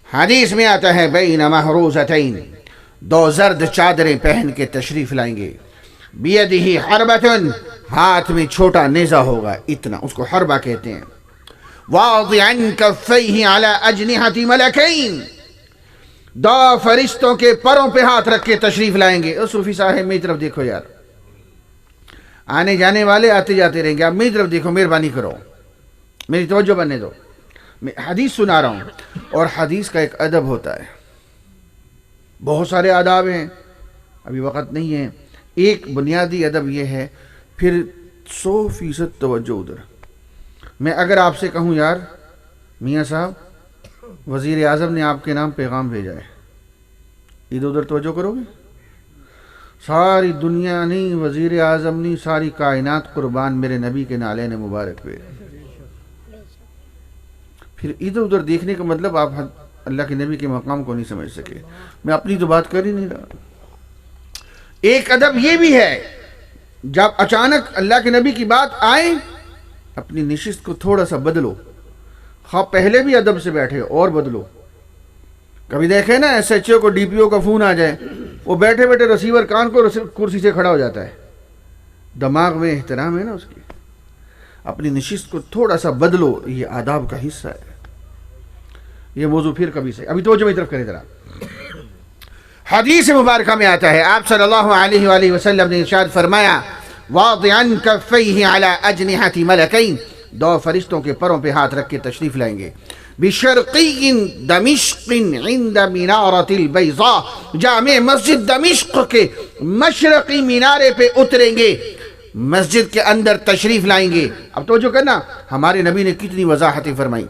حدیث میں آتا ہے بین محروزتین، 2 زرد چادریں پہن کے تشریف لائیں گے، بیدہی حربتن، ہاتھ میں چھوٹا نیزہ ہوگا اتنا، اس کو حربہ کہتے ہیں، واضعا کفیہ علی اجنحۃ ملکین، 2 فرشتوں کے پروں پہ ہاتھ رکھ کے تشریف لائیں گے۔ او صوفی صاحب میری طرف دیکھو یار، آنے جانے والے آتے جاتے رہیں گے، آپ میری طرف دیکھو، مہربانی کرو، میری توجہ بننے دو، میں حدیث سنا رہا ہوں، اور حدیث کا ایک ادب ہوتا ہے، بہت سارے آداب ہیں، ابھی وقت نہیں ہے۔ ایک بنیادی ادب یہ ہے، پھر 100% توجہ ادھر۔ میں اگر آپ سے کہوں یار میاں صاحب وزیر اعظم نے آپ کے نام پیغام بھیجا ہے، ادھر ادھر توجہ کرو گے؟ ساری دنیا نہیں، وزیر اعظم نہیں، ساری کائنات قربان میرے نبی کے نالین مبارک پہ۔ پھر ادھر ادھر دیکھنے کا مطلب آپ اللہ کے نبی کے مقام کو نہیں سمجھ سکے۔ میں اپنی تو بات کر ہی نہیں رہا۔ ایک ادب یہ بھی ہے، جب اچانک اللہ کے نبی کی بات آئے، اپنی نشست کو تھوڑا سا بدلو، خواہ پہلے بھی ادب سے بیٹھے اور بدلو، کبھی دیکھیں نا ایس ایچ او کو ڈی پی او کا فون آ جائے، وہ بیٹھے بیٹھے رسیور کان کو کرسی سے کھڑا ہو جاتا ہے. دماغ میں احترام ہے نا اس کی. اپنی نشست کو تھوڑا سا بدلو، یہ آداب کا حصہ ہے. یہ موضوع پھر کبھی سے. ابھی توجہ میری طرف کریں ذرا. حدیث مبارکہ میں آتا ہے آپ صلی اللہ علیہ وآلہ وسلم نے ارشاد فرمایا واضعا کفیہ علی اجنحۃ ملکین، دو فرشتوں کے پروں پہ ہاتھ رکھ کے تشریف لائیں گے. بشرقی دمشق عند منارۃ البیضاء، جامع مسجد دمشق کے مشرقی مینارے پہ اتریں گے، مسجد کے اندر تشریف لائیں گے. اب توجہ کرنا، ہمارے نبی نے کتنی وضاحتیں فرمائی.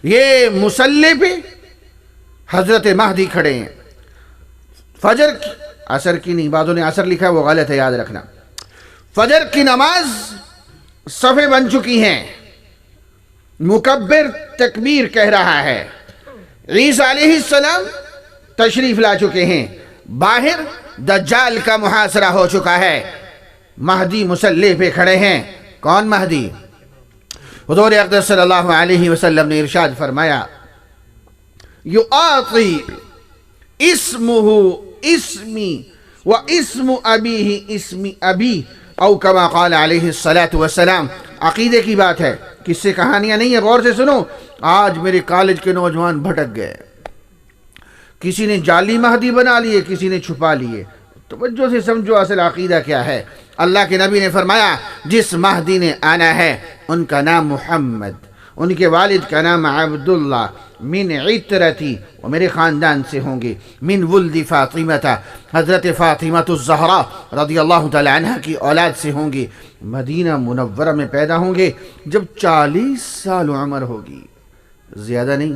یہ مصلی پہ حضرت مہدی کھڑے ہیں. فجر کی، عصر کی نہیں، بعضوں نے عصر لکھا ہے وہ غلط ہے، یاد رکھنا. فجر کی نماز صفیں بن چکی ہیں، مکبر تکبیر کہہ رہا ہے. عیسیٰ علیہ السلام تشریف لا چکے ہیں، باہر دجال کا محاصرہ ہو چکا ہے. مہدی مصلی پہ کھڑے ہیں. کون مہدی؟ حضور اقدس صلی اللہ علیہ وسلم نے ارشاد فرمایا یعطی اسمہ اسمی و اسم ابیہ اسم ابی، او کما قال علیہ الصلاۃ والسلام. عقیدے کی بات ہے، کس سے کہانیاں نہیں ہیں. غور سے سنو. آج میرے کالج کے نوجوان بھٹک گئے، کسی نے جعلی مہدی بنا لیے، کسی نے چھپا لیے. توجہ سے سمجھو اصل عقیدہ کیا ہے. اللہ کے نبی نے فرمایا جس مہدی نے آنا ہے ان کا نام محمد، ان کے والد کا نام عبداللہ، من عطرتی، وہ میرے خاندان سے ہوں گے، من ولد فاطمہ، حضرت فاطمہ الزہرا رضی اللہ تعالی عنہ کی اولاد سے ہوں گے. مدینہ منورہ میں پیدا ہوں گے جب 40 سال عمر ہوگی. زیادہ نہیں،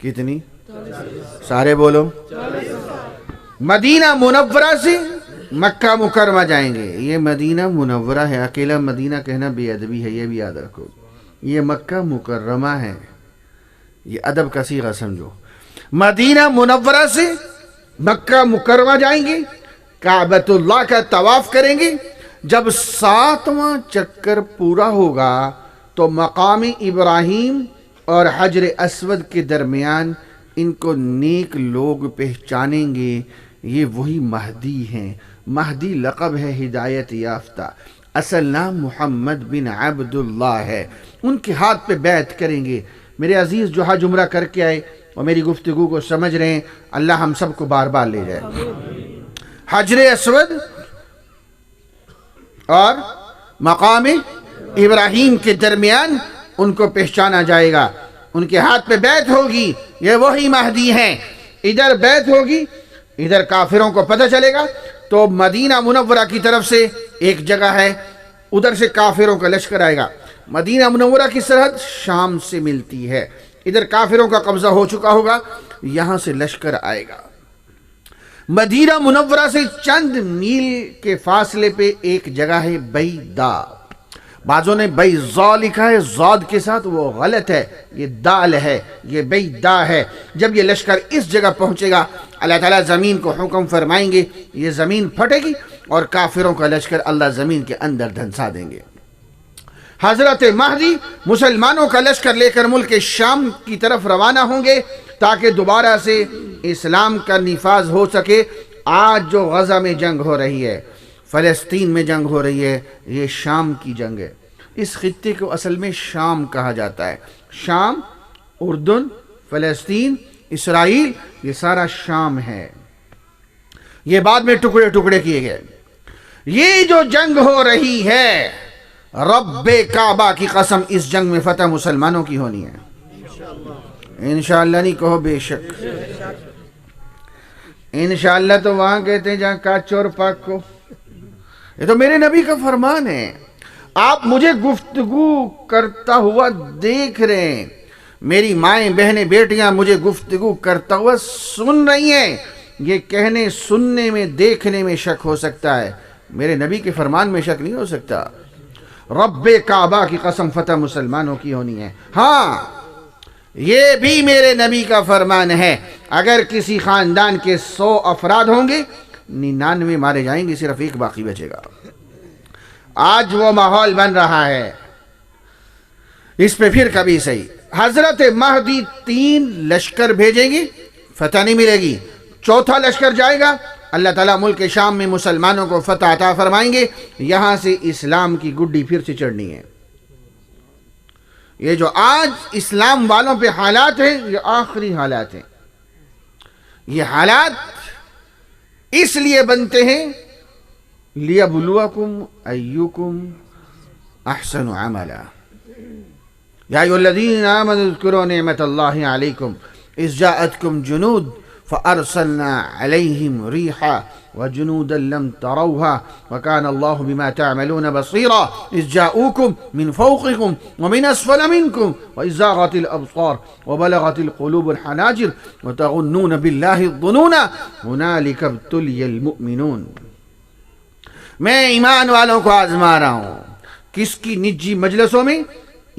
کتنی؟ سارے بولو. مدینہ منورہ سے مکہ مکرمہ جائیں گے. یہ مدینہ منورہ ہے، اکیلا مدینہ کہنا بے ادبی ہے، یہ بھی یاد رکھو. یہ مکہ مکرمہ ہے، یہ ادب کا صیغہ سمجھو. مدینہ منورہ سے مکہ مکرمہ جائیں گے، کعبۃ اللہ کا طواف کریں گے. جب 7واں چکر پورا ہوگا تو مقام ابراہیم اور حجر اسود کے درمیان ان کو نیک لوگ پہچانیں گے، یہ وہی مہدی ہیں. مہدی لقب ہے ہدایت یافتہ، اصل نام محمد بن عبداللہ ہے. ان کے ہاتھ پہ بیعت کریں گے. میرے عزیز جو حج عمرہ کر کے آئے اور میری گفتگو کو سمجھ رہے ہیں، اللہ ہم سب کو بار بار لے جائے. حجر اسود اور مقام ابراہیم کے درمیان ان کو پہچانا جائے گا. ان کے ہاتھ پہ بیعت ہوگی، یہ وہی مہدی ہیں. ادھر بیعت ہوگی، ادھر کافروں کو پتہ چلے گا تو مدینہ منورہ کی طرف سے ایک جگہ ہے، ادھر سے کافروں کا لشکر آئے گا. مدینہ منورہ کی سرحد شام سے ملتی ہے، ادھر کافروں کا قبضہ ہو چکا ہوگا، یہاں سے لشکر آئے گا. مدینہ منورہ سے چند میل کے فاصلے پہ ایک جگہ ہے بیدا. بعضوں نے بیضا لکھا ہے زاد کے ساتھ، وہ غلط ہے، یہ دال ہے، یہ بیدا ہے. جب یہ لشکر اس جگہ پہنچے گا اللہ تعالیٰ زمین کو حکم فرمائیں گے، یہ زمین پھٹے گی اور کافروں کا لشکر اللہ زمین کے اندر دھنسا دیں گے. حضرت مہدی مسلمانوں کا لشکر لے کر ملک شام کی طرف روانہ ہوں گے تاکہ دوبارہ سے اسلام کا نفاذ ہو سکے. آج جو غزہ میں جنگ ہو رہی ہے، فلسطین میں جنگ ہو رہی ہے، یہ شام کی جنگ ہے. اس خطے کو اصل میں شام کہا جاتا ہے. شام، اردن، فلسطین، اسرائیل، یہ سارا شام ہے. یہ بعد میں ٹکڑے ٹکڑے کیے گئے. یہ جو جنگ ہو رہی ہے، رب کعبہ کی قسم اس جنگ میں فتح مسلمانوں کی ہونی ہے. انشاءاللہ نہیں کہو بے شک. انشاءاللہ تو وہاں کہتے ہیں جہاں کاچ اور پاک کو. یہ تو میرے نبی کا فرمان ہے. آپ مجھے گفتگو کرتا ہوا دیکھ رہے ہیں، میری مائیں بہنیں بیٹیاں مجھے گفتگو کرتا ہوا سن رہی ہیں. یہ کہنے سننے میں دیکھنے میں شک ہو سکتا ہے، میرے نبی کے فرمان میں شک نہیں ہو سکتا. رب کعبہ کی قسم فتح مسلمانوں کی ہونی ہے. ہاں یہ بھی میرے نبی کا فرمان ہے، اگر کسی خاندان کے 100 افراد ہوں گے 99 مارے جائیں گے، صرف ایک باقی بچے گا. آج وہ ماحول بن رہا ہے. اس پہ پھر کبھی صحیح حضرت مہدی 3 لشکر بھیجیں گی، فتح نہیں ملے گی، 4تھا لشکر جائے گا، اللہ تعالیٰ ملک شام میں مسلمانوں کو فتح عطا فرمائیں گے، یہاں سے اسلام کی گڈی پھر سے چڑھنی ہے۔ یہ جو آج اسلام والوں پہ حالات ہیں یہ آخری حالات ہیں۔ یہ حالات اس لیے بنتے ہیں لِيَبْلُوَكُمْ أَيُّكُمْ أَحْسَنُ عَمَلًا يَا أَيُّهَا الَّذِينَ آمَنُوا اذْكُرُوا نِعْمَةَ اللَّهِ عَلَيْكُمْ إِذْ جَاءَتْكُمْ جُنُودٌ فَأَرْسَلْنَا عَلَيْهِمْ رِيحًا وَجُنُودًا لَّمْ تَرَوْهَا وَكَانَ اللَّهُ بِمَا تَعْمَلُونَ بَصِيرًا إِذْ جَاءُوكُمْ مِنْ فَوْقِكُمْ وَمِنْ أَسْفَلَ مِنْكُمْ وَإِذْ زَاغَتِ الْأَبْصَارُ وَبَلَغَتِ الْقُلُوبُ الْحَنَاجِرَ وَتَظُنُّونَ بِاللَّهِ الظُّنُونَ هُنَالِكَ ابْتُلِيَ الْمُؤْمِنُونَ۔ میں ایمان والوں کو آزما رہا ہوں۔ کس کی نجی مجلسوں میں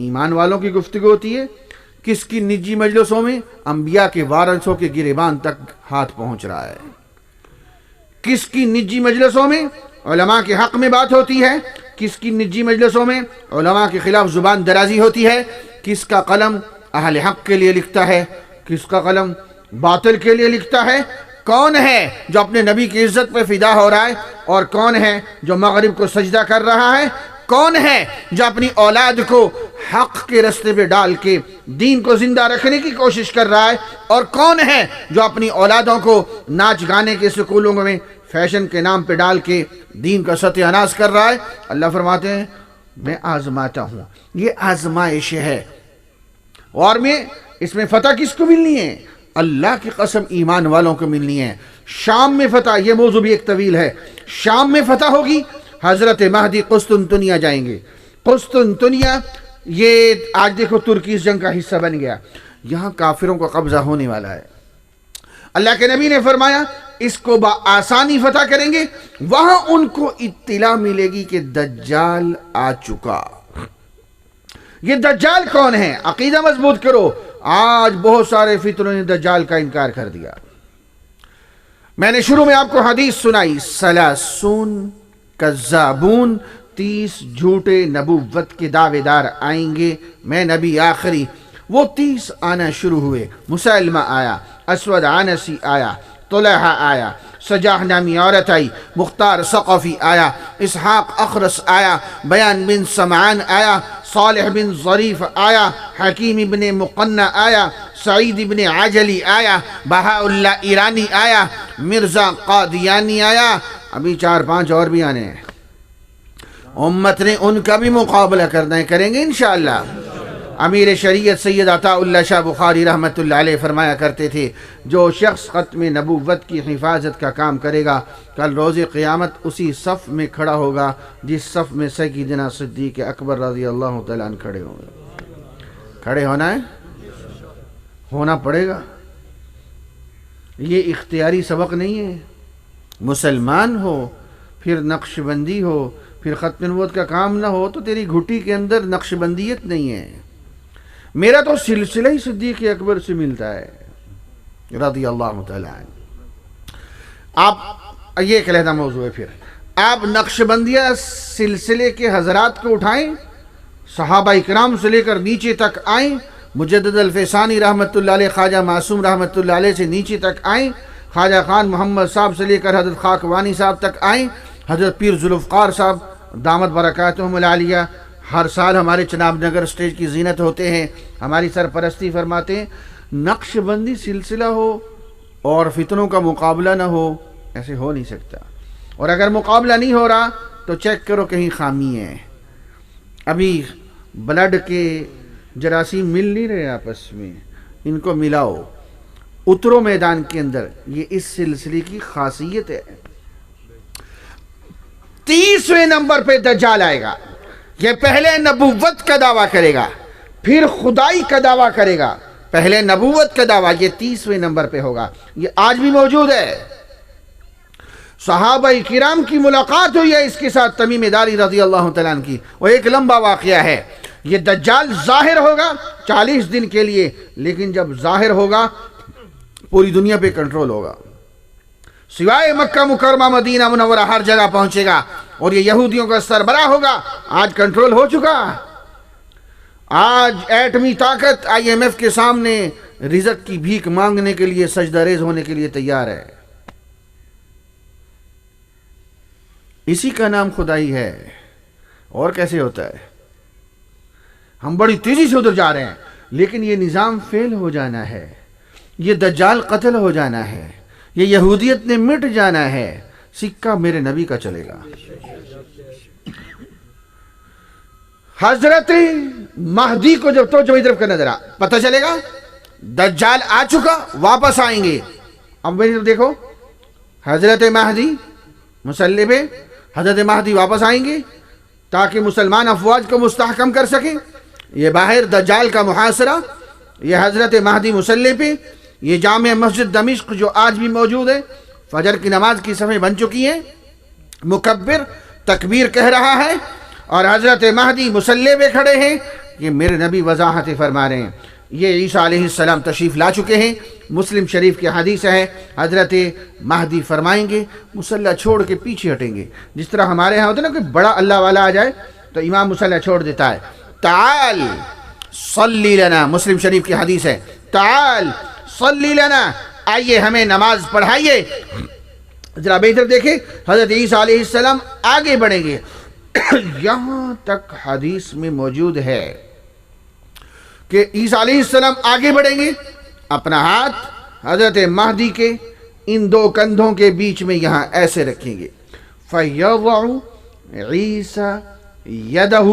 ایمان والوں کی گفتگو ہوتی ہے، کس کی نجی مجلسوں میں انبیاء کے وارثوں کے گریبان تک ہاتھ پہنچ رہا ہے، کس کی نجی مجلسوں میں علماء کے حق میں بات ہوتی ہے، کس کی نجی مجلسوں میں علماء کے خلاف زبان درازی ہوتی ہے، کس کا قلم اہل حق کے لیے لکھتا ہے، کس کا قلم باطل کے لیے لکھتا ہے، کون ہے جو اپنے نبی کی عزت پہ فدا ہو رہا ہے اور کون ہے جو مغرب کو سجدہ کر رہا ہے، کون ہے جو اپنی اولاد کو حق کے رستے پہ ڈال کے دین کو زندہ رکھنے کی کوشش کر رہا ہے، اور کون ہے جو اپنی اولادوں کو ناچ گانے کے سکولوں میں فیشن کے نام پہ ڈال کے دین کا ستیہ ناش کر رہا ہے۔ اللہ فرماتے ہیں میں آزماتا ہوں، یہ آزمائش ہے، اور اس میں فتح کس کو ملنی ہے؟ اللہ کی قسم ایمان والوں کو ملنی ہے۔ شام میں فتح، یہ موضوع بھی ایک طویل ہے، شام میں فتح ہوگی، حضرت مہدی قسطنطنیہ جائیں گے۔ قسطنطنیہ یہ آج دیکھو ترکی اس جنگ کا حصہ بن گیا، یہاں کافروں کا قبضہ ہونے والا ہے۔ اللہ کے نبی نے فرمایا اس کو بآسانی فتح کریں گے، وہاں ان کو اطلاع ملے گی کہ دجال آ چکا۔ یہ دجال کون ہے؟ عقیدہ مضبوط کرو۔ آج بہت سارے فتنوں نے دجال کا انکار کر دیا۔ میں نے شروع میں آپ کو حدیث سنائی، سلاسون کذابون، 30 جھوٹے نبوت کے دعوے دار آئیں گے، میں نبی آخری۔ وہ 30 آنا شروع ہوئے، مسلمہ آیا، اسود عنسی آیا، طلحہ آیا، سجاح نامی عورت آئی، مختار ثقفی آیا، اسحاق اخرس آیا، بیان بن سمعان آیا، صالح بن ظریف آیا، حکیم بن مقنع آیا، سعید بن عجلی آیا، بہاء اللہ ایرانی آیا، مرزا قادیانی آیا، ابھی 4-5 اور بھی آنے ہیں۔ امت نے ان کا بھی مقابلہ کرنا ہے، کریں گے انشاءاللہ۔ امیر شریعت سید عطا اللہ شاہ بخاری رحمۃ اللہ علیہ فرمایا کرتے تھے جو شخص ختم نبوت کی حفاظت کا کام کرے گا کل روز قیامت اسی صف میں کھڑا ہوگا جس صف میں سیدنا صدیق اکبر رضی اللہ تعالیٰ عنہ کھڑے ہوں گے۔ کھڑے ہونا ہے، ہونا پڑے گا، یہ اختیاری سبق نہیں ہے۔ مسلمان ہو، پھر نقش بندی ہو، پھر ختم نبوت کا کام نہ ہو تو تیری گھٹی کے اندر نقش بندیت نہیں ہے۔ میرا تو سلسلہ ہی صدیق اکبر سے ملتا ہے رضی اللہ تعالیٰ عنہ۔ آپ یہ ایک علیحدہ موضوع ہے، پھر آپ نقش بندیہ سلسلے کے حضرات کو اٹھائیں، صحابہ اکرام سے لے کر نیچے تک آئیں، مجدد الفیسانی رحمۃ اللہ علیہ، خواجہ معصوم رحمۃ اللہ علیہ سے نیچے تک آئیں، خواجہ خان محمد صاحب سے لے کر حضرت خاکوانی صاحب تک آئیں، حضرت پیر ذوالفقار صاحب دامت برکاتہم العالیہ ہر سال ہمارے چناب نگر اسٹیج کی زینت ہوتے ہیں، ہماری سرپرستی فرماتے ہیں۔ نقش بندی سلسلہ ہو اور فتنوں کا مقابلہ نہ ہو، ایسے ہو نہیں سکتا۔ اور اگر مقابلہ نہیں ہو رہا تو چیک کرو کہیں خامی ہے۔ ابھی بلڈ کے جراثیم مل نہیں رہے آپس میں، ان کو ملاؤ، اترو میدان کے اندر، یہ اس سلسلے کی خاصیت ہے۔ 30ویں نمبر پہ دجال آئے گا، یہ پہلے نبوت کا دعویٰ کرے گا، پھر خدائی کا دعویٰ کرے گا، پہلے نبوت کا دعویٰ، یہ 30ویں نمبر پہ ہوگا۔ یہ آج بھی موجود ہے، صحابہ کرام کی ملاقات ہوئی ہے اس کے ساتھ، تمیم داری رضی اللہ تعالیٰ عنہ کی، وہ ایک لمبا واقعہ ہے۔ یہ دجال ظاہر ہوگا 40 دن کے لیے، لیکن جب ظاہر ہوگا پوری دنیا پہ کنٹرول ہوگا، سوائے مکہ مکرمہ مدینہ منورہ ہر جگہ پہنچے گا، اور یہ یہودیوں کا سربراہ ہوگا۔ آج کنٹرول ہو چکا، آج ایٹمی طاقت IMF کے سامنے رزق کی بھیک مانگنے کے لیے سجدہ ریز ہونے کے لیے تیار ہے. اسی کا نام خدائی ہے. اور کیسے ہوتا ہے؟ ہم بڑی تیزی سے ادھر جا رہے ہیں، لیکن یہ نظام فیل ہو جانا ہے، یہ دجال قتل ہو جانا ہے، یہ یہودیت نے مٹ جانا ہے. سکہ میرے نبی کا چلے گا. حضرت مہدی کو جب توجہ طرف کرنا ذرا پتہ چلے گا دجال آ چکا، واپس آئیں گے. اب میری طرف دیکھو، حضرت مہدی مسلح پہ، حضرت مہدی واپس آئیں گے تاکہ مسلمان افواج کو مستحکم کر سکیں. یہ باہر دجال کا محاصرہ، یہ حضرت مہدی مسلح پہ، یہ جامع مسجد دمشق جو آج بھی موجود ہے، فجر کی نماز کی صفیں بن چکی ہیں، مکبر تکبیر کہہ رہا ہے اور حضرت مہدی مسلح پہ کھڑے ہیں. یہ میرے نبی وضاحت فرما رہے ہیں. یہ عیسیٰ علیہ السلام تشریف لا چکے ہیں. مسلم شریف کی حدیث ہے، حضرت مہدی فرمائیں گے مصلی چھوڑ کے پیچھے ہٹیں گے. جس طرح ہمارے ہاں ہوتا ہے نا کہ بڑا اللہ والا آ جائے تو امام مصلی چھوڑ دیتا ہے. تعال صلی لنا، مسلم شریف کی حدیث ہے، تعال صلی لنا، آئیے ہمیں نماز پڑھائیے. ذرا بہتر دیکھیں، حضرت عیسیٰ علیہ السلام آگے بڑھیں گے. یہاں تک حدیث میں موجود ہے کہ عیسیٰ علیہ السلام آگے بڑھیں گے، اپنا ہاتھ حضرت مہدی کے ان دو کندھوں کے بیچ میں یہاں ایسے رکھیں گے. فَيَضَعُ عِيسَى يَدَهُ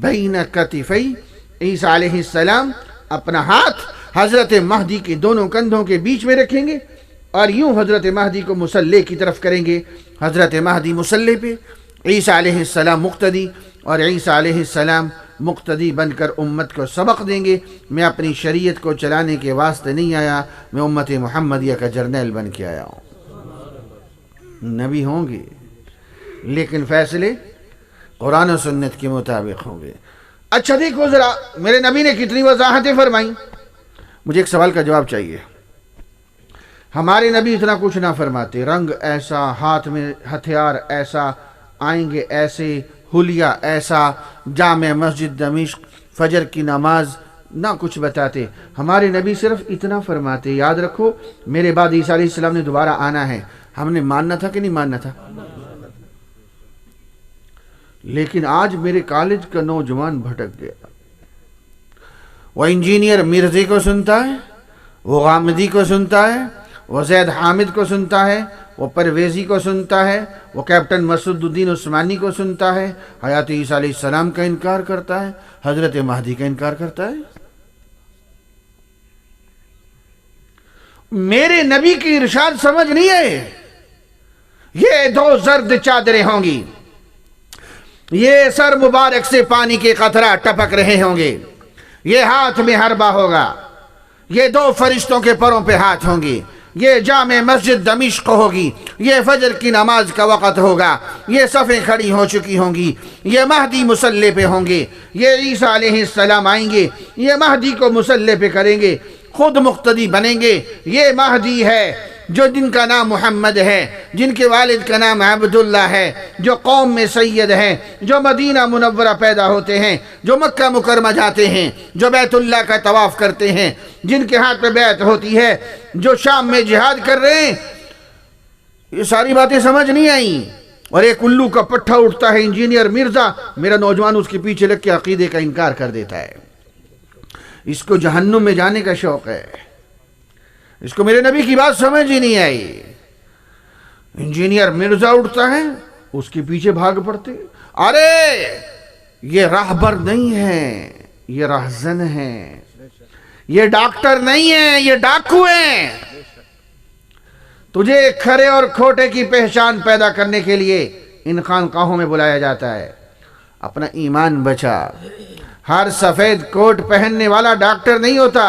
بَيْنَ كَتِفَيْ، عیسیٰ علیہ السلام اپنا ہاتھ حضرت مہدی کے دونوں کندھوں کے بیچ میں رکھیں گے اور یوں حضرت مہدی کو مصلی کی طرف کریں گے. حضرت مہدی مصلی پہ، عیسیٰ علیہ السلام مقتدی، اور عیسیٰ علیہ السلام مقتدی بن کر امت کو سبق دیں گے. میں اپنی شریعت کو چلانے کے واسطے نہیں آیا، میں امت محمدیہ کا جرنیل بن کے آیا ہوں. نبی ہوں گے لیکن فیصلے قرآن و سنت کے مطابق ہوں گے. اچھا دیکھو ذرا میرے نبی نے کتنی وضاحتیں فرمائیں. مجھے ایک سوال کا جواب چاہیے. ہمارے نبی اتنا کچھ نہ فرماتے، رنگ ایسا، ہاتھ میں ہتھیار ایسا، آئیں گے ایسے، حلیہ ایسا، جامع مسجد دمشق، فجر کی نماز، نہ کچھ بتاتے. ہمارے نبی صرف اتنا فرماتے، یاد رکھو میرے بعد عیسیٰ علیہ السلام نے دوبارہ آنا ہے. ہم نے ماننا تھا کہ نہیں ماننا تھا؟ لیکن آج میرے کالج کا نوجوان بھٹک گیا. وہ انجینئر مرزی کو سنتا ہے، وہ غامدی کو سنتا ہے، وہ زید حامد کو سنتا ہے، وہ پرویزی کو سنتا ہے، وہ کیپٹن مسعود الدین عثمانی کو سنتا ہے، حیات عیسیٰ علیہ السلام کا انکار کرتا ہے، حضرت مہدی کا انکار کرتا ہے. میرے نبی کی ارشاد سمجھ نہیں ہے. یہ دو زرد چادریں ہوں گی، یہ سر مبارک سے پانی کے قطرہ ٹپک رہے ہوں گے، یہ ہاتھ میں حربہ ہوگا، یہ دو فرشتوں کے پروں پہ ہاتھ ہوں گے، یہ جامع مسجد دمشق ہوگی، یہ فجر کی نماز کا وقت ہوگا، یہ صفیں کھڑی ہو چکی ہوں گی، یہ مہدی مصلی پہ ہوں گے، یہ عیسیٰ علیہ السلام آئیں گے، یہ مہدی کو مصلی پہ کریں گے، خود مقتدی بنیں گے. یہ مہدی ہے جو جن کا نام محمد ہے، جن کے والد کا نام عبداللہ ہے، جو قوم میں سید ہیں، جو مدینہ منورہ پیدا ہوتے ہیں، جو مکہ مکرمہ جاتے ہیں، جو بیت اللہ کا طواف کرتے ہیں، جن کے ہاتھ پہ بیعت ہوتی ہے، جو شام میں جہاد کر رہے ہیں. یہ ساری باتیں سمجھ نہیں آئیں. اور ایک الو کا پٹھا اٹھتا ہے انجینئر مرزا، میرا نوجوان اس کے پیچھے لگ کے عقیدے کا انکار کر دیتا ہے. اس کو جہنم میں جانے کا شوق ہے. اس کو میرے نبی کی بات سمجھ ہی نہیں آئی. انجینئر مرزا اٹھتا ہے، اس کے پیچھے بھاگ پڑتے. ارے یہ راہبر نہیں ہے، یہ راہزن ہے، یہ ڈاکٹر نہیں ہے، یہ ڈاکو ہیں. تجھے کھرے اور کھوٹے کی پہچان پیدا کرنے کے لیے ان خانقاہوں میں بلایا جاتا ہے. اپنا ایمان بچا. ہر سفید کوٹ پہننے والا ڈاکٹر نہیں ہوتا.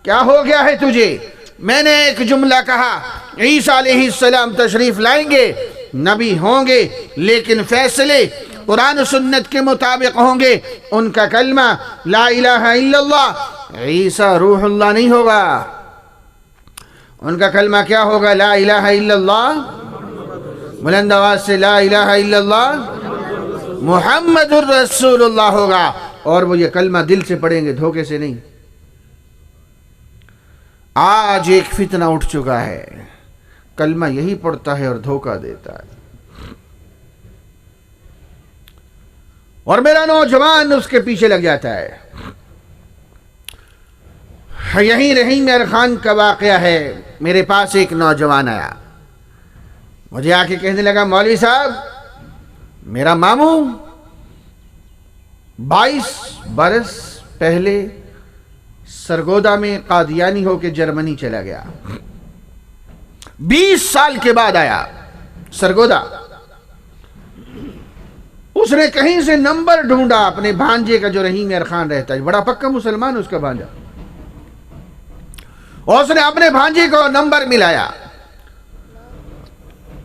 کیا ہو گیا ہے تجھے؟ میں نے ایک جملہ کہا، عیسیٰ علیہ السلام تشریف لائیں گے، نبی ہوں گے، لیکن فیصلے قرآن و سنت کے مطابق ہوں گے. ان کا کلمہ لا الہ الا اللہ، عیسیٰ روح اللہ نہیں ہوگا. ان کا کلمہ کیا ہوگا؟ لا الہ الا اللہ. بلند آواز سے لا الہ الا اللہ محمد الرسول اللہ ہوگا. اور وہ یہ کلمہ دل سے پڑھیں گے، دھوکے سے نہیں۔ آج ایک فتنہ اٹھ چکا ہے، کلمہ یہی پڑھتا ہے اور دھوکہ دیتا ہے، اور میرا نوجوان اس کے پیچھے لگ جاتا ہے۔ یہی رحیم میر خان کا واقعہ ہے۔ میرے پاس ایک نوجوان آیا، مجھے آ کے کہنے لگا مولوی صاحب میرا ماموں 22 برس پہلے سرگودا میں قادیانی ہو کے جرمنی چلا گیا، 20 سال کے بعد آیا سرگودا۔ اس نے کہیں سے نمبر ڈھونڈا اپنے بھانجے کا جو رحیم میر خان رہتا ہے، بڑا پکا مسلمان اس کا بھانجا، اور اس نے اپنے بھانجے کو نمبر ملایا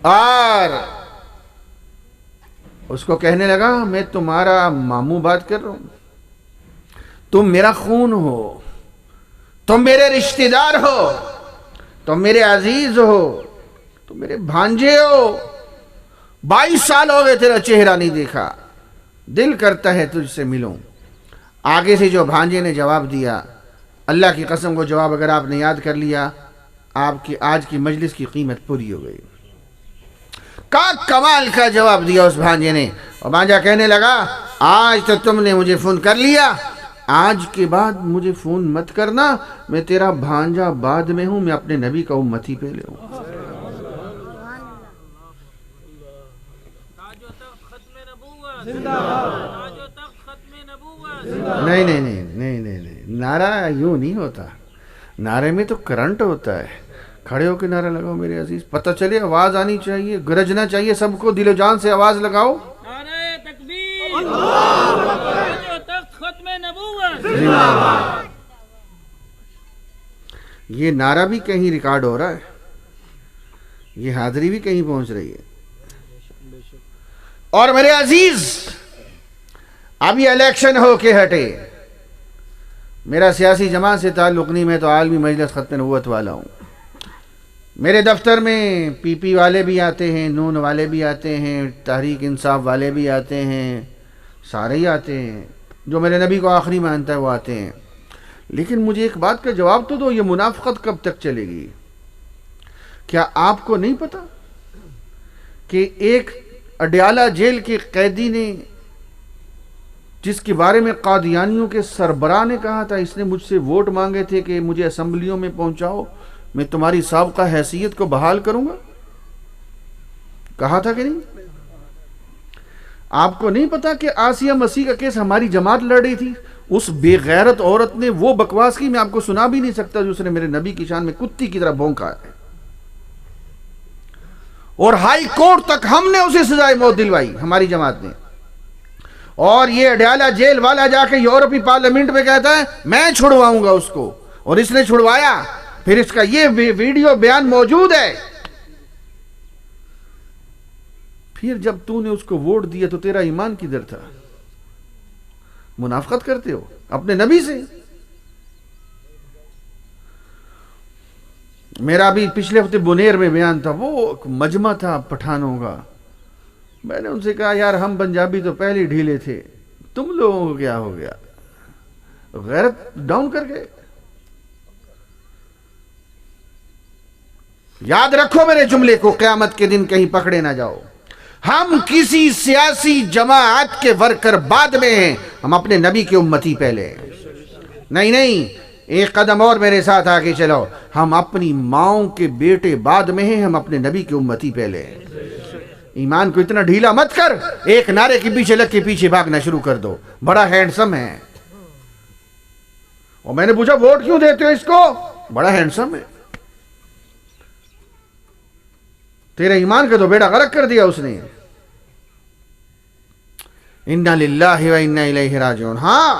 اور اس کو کہنے لگا میں تمہارا ماموں بات کر رہا ہوں، تم میرا خون ہو، تم میرے رشتہ دار ہو، تم میرے عزیز ہو، تم میرے بھانجے ہو، 22 سال ہو گئے تیرا چہرہ نہیں دیکھا، دل کرتا ہے تجھ سے ملوں۔ آگے سے جو بھانجے نے جواب دیا، اللہ کی قسم کو جواب اگر آپ نے یاد کر لیا، آپ کی آج کی مجلس کی قیمت پوری ہو گئی۔ کمال کا جواب دیا اس بھانجے نے، اور بھانجا کہنے لگا آج تو تم نے مجھے فون کر لیا، آج کے بعد مجھے فون مت کرنا، میں تیرا بھانجا بعد میں ہوں، میں اپنے نبی کا امتی پہلے ہوں۔ نہیں نہیں نہیں نہیں نہیں، نعرہ یوں نہیں ہوتا، نعرے میں تو کرنٹ ہوتا ہے۔ کھڑے ہو کے نعرہ لگاؤ میرے عزیز، پتہ چلے، آواز آنی چاہیے، گرجنا چاہیے، سب کو دل و جان سے آواز لگاؤ۔ نعرہ تکبیر، جو تخت ختم نبوت۔ یہ نعرہ بھی کہیں ریکارڈ ہو رہا ہے، یہ حاضری بھی کہیں پہنچ رہی ہے۔ اور میرے عزیز ابھی الیکشن ہو کے ہٹے، میرا سیاسی جماعت سے تعلق نہیں، میں تو عالمی مجلس ختم نبوت والا ہوں۔ میرے دفتر میں پی پی والے بھی آتے ہیں، نون والے بھی آتے ہیں، تحریک انصاف والے بھی آتے ہیں، سارے ہی آتے ہیں، جو میرے نبی کو آخری مانتا ہے وہ آتے ہیں۔ لیکن مجھے ایک بات کا جواب تو دو، یہ منافقت کب تک چلے گی؟ کیا آپ کو نہیں پتا کہ ایک اڈیالہ جیل کے قیدی نے، جس کے بارے میں قادیانیوں کے سربراہ نے کہا تھا اس نے مجھ سے ووٹ مانگے تھے کہ مجھے اسمبلیوں میں پہنچاؤ، میں تمہاری سابقہ حیثیت کو بحال کروں گا، کہا تھا کہ نہیں؟ آپ کو نہیں پتا کہ آسیہ مسیح کا کیس ہماری جماعت لڑ رہی تھی، اس بے غیرت عورت نے وہ بکواس کی، میں آپ کو سنا بھی نہیں سکتا، جو اس نے میرے نبی کی شان میں کتی کی طرح بھونکا ہے، اور ہائی کورٹ تک ہم نے اسے سزائے موت دلوائی، ہماری جماعت نے۔ اور یہ اڈیالہ جیل والا جا کے یورپی پارلیمنٹ میں کہتا ہے میں چھڑواؤں گا اس کو، اور اس نے چھڑوایا، پھر اس کا یہ ویڈیو بیان موجود ہے۔ پھر جب تو نے اس کو ووٹ دیا تو تیرا ایمان کدھر تھا؟ منافقت کرتے ہو اپنے نبی سے۔ میرا بھی پچھلے ہفتے بنیر میں بیان تھا، وہ مجمع تھا پٹھانوں کا، میں نے ان سے کہا یار ہم پنجابی تو پہلے ڈھیلے تھے، تم لوگوں کو کیا ہو گیا؟ غیرت ڈاؤن کر گئے۔ یاد رکھو میرے جملے کو، قیامت کے دن کہیں پکڑے نہ جاؤ۔ ہم کسی سیاسی جماعت کے ورکر بعد میں ہیں، ہم اپنے نبی کے امتی پہلے ہیں۔ نہیں نہیں، ایک قدم اور میرے ساتھ آگے چلو، ہم اپنی ماؤں کے بیٹے بعد میں ہیں، ہم اپنے نبی کے امتی پہلے ہیں۔ ایمان کو اتنا ڈھیلا مت کر، ایک نعرے کے پیچھے لگ کے پیچھے بھاگنا شروع کر دو، بڑا ہینڈسم ہے۔ اور میں نے پوچھا ووٹ کیوں دیتے ہو اس کو؟ بڑا ہینڈسم ہے۔ تیرے ایمان کا تو بیڑا غرق کر دیا اس نے۔ انا للہ و انا الیہ راجعون۔ ہاں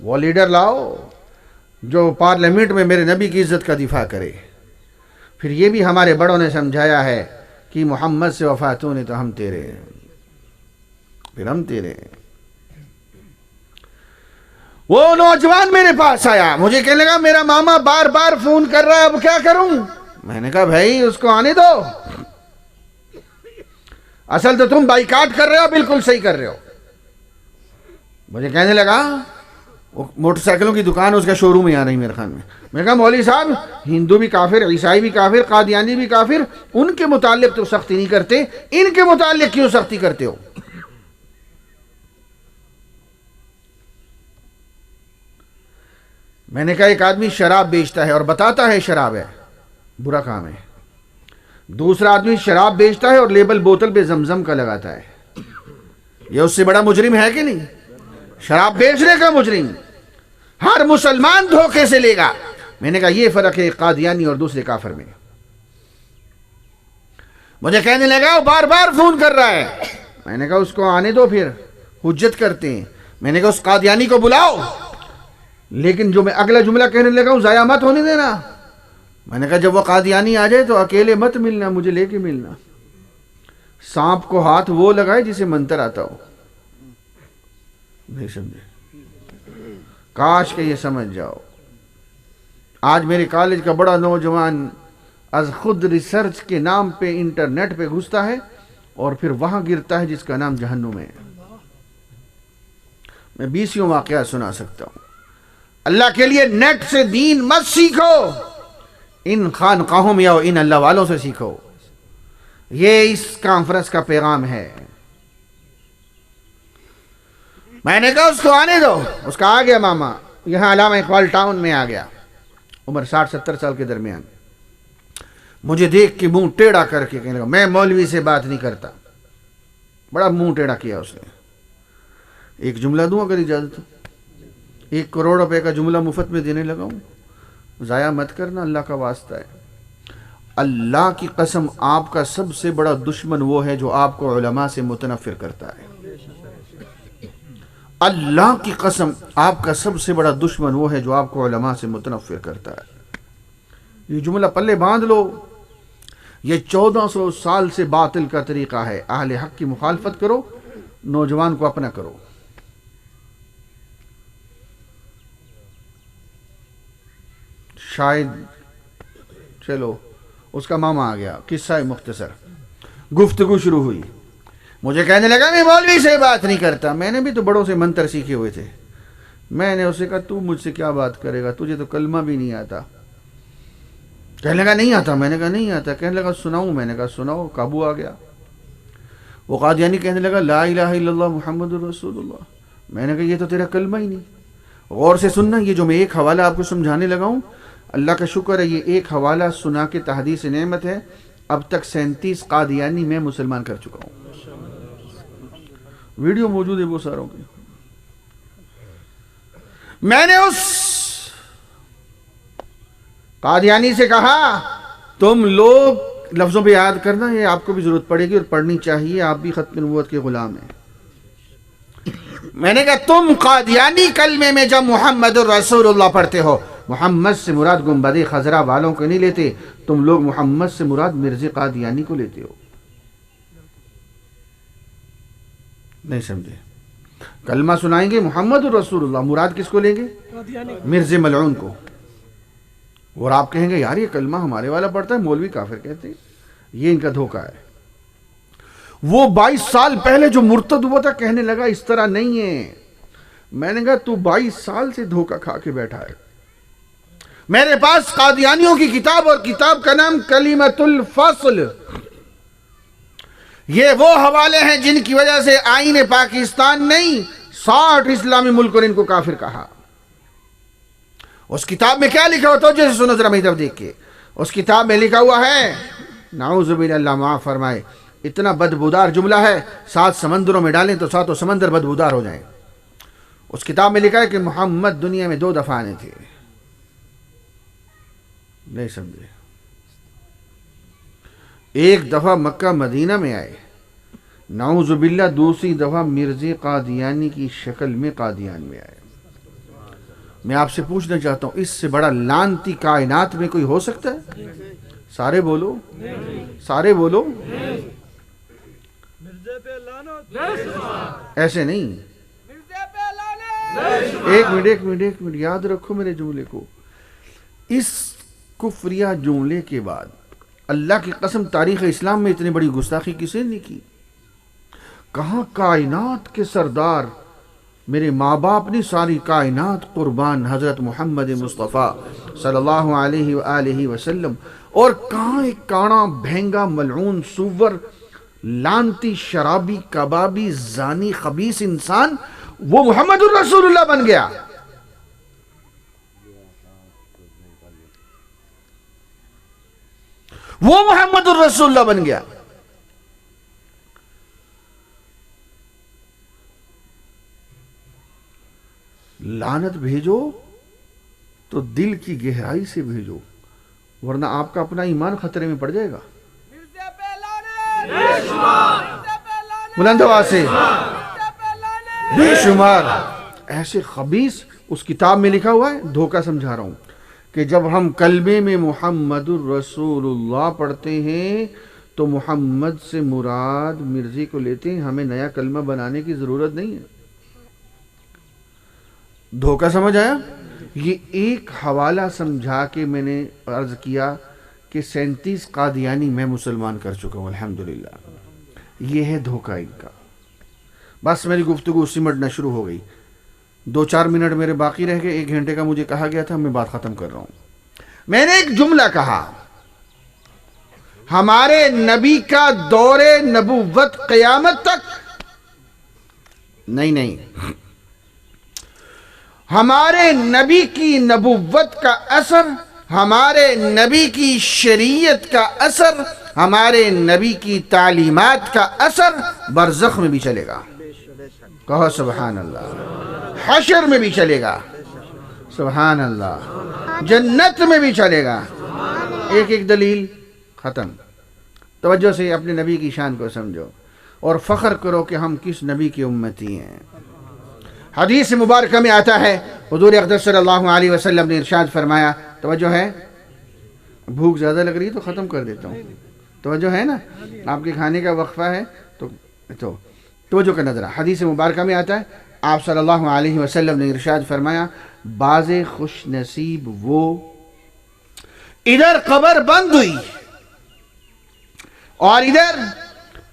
وہ لیڈر لاؤ جو پارلیمنٹ میں میرے نبی کی عزت کا دفاع کرے۔ پھر یہ بھی ہمارے بڑوں نے سمجھایا ہے کہ محمد سے وفاتوں نے تو ہم تیرے ہیں، پھر ہم تیرے ہیں۔ وہ نوجوان میرے پاس آیا، مجھے کہنے لگا میرا ماما بار بار فون کر رہا ہے، اب کیا کروں؟ میں نے کہا بھائی اس کو آنے دو، اصل تو تم بائیکاٹ کر رہے ہو، بالکل صحیح کر رہے ہو۔ مجھے کہنے لگا وہ موٹر سائیکلوں کی دکان اس کا شو روم یہاں نہیں میرے خان میں. میں نے کہا مولوی صاحب ہندو بھی کافر، عیسائی بھی کافر، قادیانی بھی کافر، ان کے متعلق تو سختی نہیں کرتے، ان کے متعلق کیوں سختی کرتے ہو؟ میں نے کہا ایک آدمی شراب بیچتا ہے اور بتاتا ہے شراب ہے، برا کام ہے. دوسرا آدمی شراب بیچتا ہے اور لیبل بوتل پہ زمزم کا لگاتا ہے، یہ اس سے بڑا مجرم ہے کہ نہیں؟ شراب بیچنے کا مجرم ہر مسلمان دھوکے سے لے گا. میں نے کہا یہ فرق ہے قادیانی اور دوسرے کافر میں. مجھے کہنے لگا وہ بار بار فون کر رہا ہے. میں نے کہا اس کو آنے دو، پھر حجت کرتے ہیں. میں نے کہا اس قادیانی کو بلاؤ، لیکن جو میں اگلا جملہ کہنے لگا ہوں ضائع مت ہونے دینا. میں نے کہا جب وہ قادیانی آ جائے تو اکیلے مت ملنا، مجھے لے کے ملنا. سانپ کو ہاتھ وہ لگائے جسے منتر آتا ہو. نہیں سمجھے؟ کاش کہ یہ سمجھ جاؤ. آج میرے کالج کا بڑا نوجوان از خود ریسرچ کے نام پہ انٹرنیٹ پہ گھستا ہے اور پھر وہاں گرتا ہے جس کا نام جہنم ہے. میں 20 واقعات سنا سکتا ہوں. اللہ کے لیے نیٹ سے دین مت سیکھو، ان خانقاہوں میں آؤ، ان اللہ والوں سے سیکھو. یہ اس کانفرنس کا پیغام ہے. میں نے کہا اس کو آنے دو. اس کا آ گیا ماما، یہاں علامہ اقبال ٹاؤن میں آ گیا، عمر 60-70 سال کے درمیان. مجھے دیکھ کے منہ ٹیڑھا کر کے کہنے لگا میں مولوی سے بات نہیں کرتا. بڑا منہ ٹیڑھا کیا اس نے. ایک جملہ دوں اگر اجازت ہو؟ 1 کروڑ روپے کا جملہ مفت میں دینے لگا ہوں، ضائع مت کرنا، اللہ کا واسطہ ہے. اللہ کی قسم آپ کا سب سے بڑا دشمن وہ ہے جو آپ کو علماء سے متنفر کرتا ہے. اللہ کی قسم آپ کا سب سے بڑا دشمن وہ ہے جو آپ کو علماء سے متنفر کرتا ہے. یہ جملہ پلے باندھ لو. یہ 1400 سال سے باطل کا طریقہ ہے. اہل حق کی مخالفت کرو، نوجوان کو اپنا کرو. شاید چلو اس کا ماما آ گیا. قصہ مختصر، گفتگو شروع ہوئی. مجھے کہنے لگا میں مولوی سے بات نہیں کرتا. میں نے بھی تو بڑوں سے منتر سیکھے ہوئے تھے. میں نے اسے کہا تو مجھ سے کیا بات کرے گا، تجھے تو کلمہ بھی نہیں آتا. کہنے لگا نہیں آتا. میں نے کہا نہیں آتا. کہنے لگا سناؤں. میں نے کہا سناؤ. قابو آ گیا. وہ قادیانی کہنے لگا لا الہ الا اللہ محمد الرسول اللہ. میں نے کہا یہ تو تیرا کلمہ ہی نہیں. غور سے سننا، یہ جو میں ایک حوالہ آپ کو سمجھانے لگا ہوں، اللہ کا شکر ہے یہ ایک حوالہ سنا کے تحدیث نعمت ہے. اب تک 37 قادیانی میں مسلمان کر چکا ہوں. ویڈیو موجود ہے وہ ساروں کی. میں نے اس قادیانی سے کہا تم لوگ لفظوں پہ یاد کرنا، یہ آپ کو بھی ضرورت پڑے گی اور پڑھنی چاہیے، آپ بھی ختم نبوت کے غلام ہیں. میں نے کہا تم قادیانی کلمے میں جب محمد الرسول اللہ پڑھتے ہو، محمد سے مراد گنبد خضرا والوں کو نہیں لیتے، تم لوگ محمد سے مراد مرزا قادیانی کو لیتے ہو. نہیں سمجھے؟ کلمہ سنائیں گے محمد الرسول اللہ، مراد کس کو لیں گے؟ مرزا ملعون کو. اور آپ کہیں گے یار یہ کلمہ ہمارے والا پڑھتا ہے، مولوی کافر کہتے ہیں. یہ ان کا دھوکہ ہے. وہ 22 سال پہلے جو مرتد ہوا تھا کہنے لگا اس طرح نہیں ہے. میں نے کہا تو 22 سال سے دھوکہ کھا کے بیٹھا ہے. میرے پاس قادیانیوں کی کتاب، اور کتاب کا نام کلمۃ الفصل. یہ وہ حوالے ہیں جن کی وجہ سے آئین پاکستان نہیں 60 اسلامی ملکوں نے ان کو کافر کہا. اس کتاب میں کیا لکھا ہوتا ہے جیسے سنو ذرا میری طرف دیکھ کے. اس کتاب میں لکھا ہوا ہے، نعوذ باللہ اللہ معاف فرمائے، اتنا بدبودار جملہ ہے 7 سمندروں میں ڈالیں تو 7 سمندر بدبودار ہو جائیں. اس کتاب میں لکھا ہے کہ محمد دنیا میں 2 دفعہ آنے تھے. نہیں سمجھے؟ ایک دفعہ مکہ مدینہ میں آئے، نعوذ باللہ دوسری دفعہ مرزا قادیانی کی شکل میں قادیان میں آئے. میں آپ سے پوچھنا چاہتا ہوں اس سے بڑا لعنتی کائنات میں کوئی ہو سکتا ہے؟ سارے بولو، سارے بولو. ایسے نہیں. ایک منٹ یاد رکھو میرے جملے کو. اس کفریہ جملے کے بعد اللہ کی قسم تاریخ اسلام میں اتنی بڑی گستاخی کسی نے نہیں کی. کہاں کائنات کے سردار میرے ماں باپ نہیں، ساری کائنات قربان حضرت محمد مصطفیٰ صلی اللہ علیہ وآلہ وسلم. اور کہاں ایک کانا بھینگا ملعون سور لانتی شرابی کبابی زانی خبیث انسان وہ محمد الرسول اللہ بن گیا. وہ محمد الرسول اللہ بن گیا. لعنت بھیجو تو دل کی گہرائی سے بھیجو، ورنہ آپ کا اپنا ایمان خطرے میں پڑ جائے گا. بلند آواز سے بے شمار ایسے خبیث. اس کتاب میں لکھا ہوا ہے، دھوکہ سمجھا رہا ہوں، کہ جب ہم کلمے میں محمد الرسول اللہ پڑھتے ہیں تو محمد سے مراد مرزی کو لیتے ہیں، ہمیں نیا کلمہ بنانے کی ضرورت نہیں ہے. دھوکہ سمجھ آیا؟ یہ ایک حوالہ سمجھا کے میں نے عرض کیا کہ 37 قادیانی میں مسلمان کر چکا ہوں الحمدللہ. یہ ہے دھوکہ ان کا. بس میری گفتگو سمٹنا شروع ہو گئی. 2-4 منٹ میرے باقی رہ گئے. 1 گھنٹے کا مجھے کہا گیا تھا، میں بات ختم کر رہا ہوں. میں نے ایک جملہ کہا، ہمارے نبی کا دور نبوت قیامت تک نہیں، ہمارے نبی کی نبوت کا اثر، ہمارے نبی کی شریعت کا اثر، ہمارے نبی کی تعلیمات کا اثر برزخ میں بھی چلے گا. کہو سبحان اللہ. حشر میں بھی چلے گا، سبحان اللہ. جنت میں بھی چلے گا. ایک دلیل ختم. توجہ سے اپنے نبی کی شان کو سمجھو اور فخر کرو کہ ہم کس نبی کی امتی ہیں. حدیث مبارکہ میں آتا ہے، حضور اقدس صلی اللہ علیہ وسلم نے ارشاد فرمایا، توجہ ہے، بھوک زیادہ لگ رہی ہے تو ختم کر دیتا ہوں. توجہ ہے نا، آپ کے کھانے کا وقفہ ہے تو توجہ کا نظرہ. حدیث مبارکہ میں آتا ہے، آپ صلی اللہ علیہ وسلم نے ارشاد فرمایا، باز خوش نصیب وہ ادھر قبر بند ہوئی اور ادھر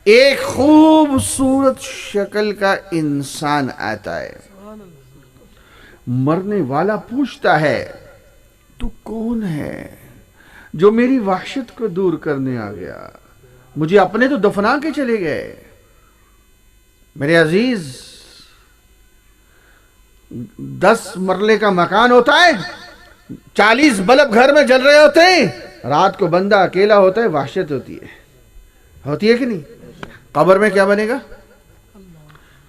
ایک خوبصورت شکل کا انسان آتا ہے. مرنے والا پوچھتا ہے، تو کون ہے جو میری وحشت کو دور کرنے آ گیا؟ مجھے اپنے تو دفنا کے چلے گئے. میرے عزیز، 10 مرلے کا مکان ہوتا ہے، 40 بلب گھر میں جل رہے ہوتے ہیں، رات کو بندہ اکیلا ہوتا ہے، وحشت ہوتی ہے کہ نہیں؟ قبر میں کیا بنے گا؟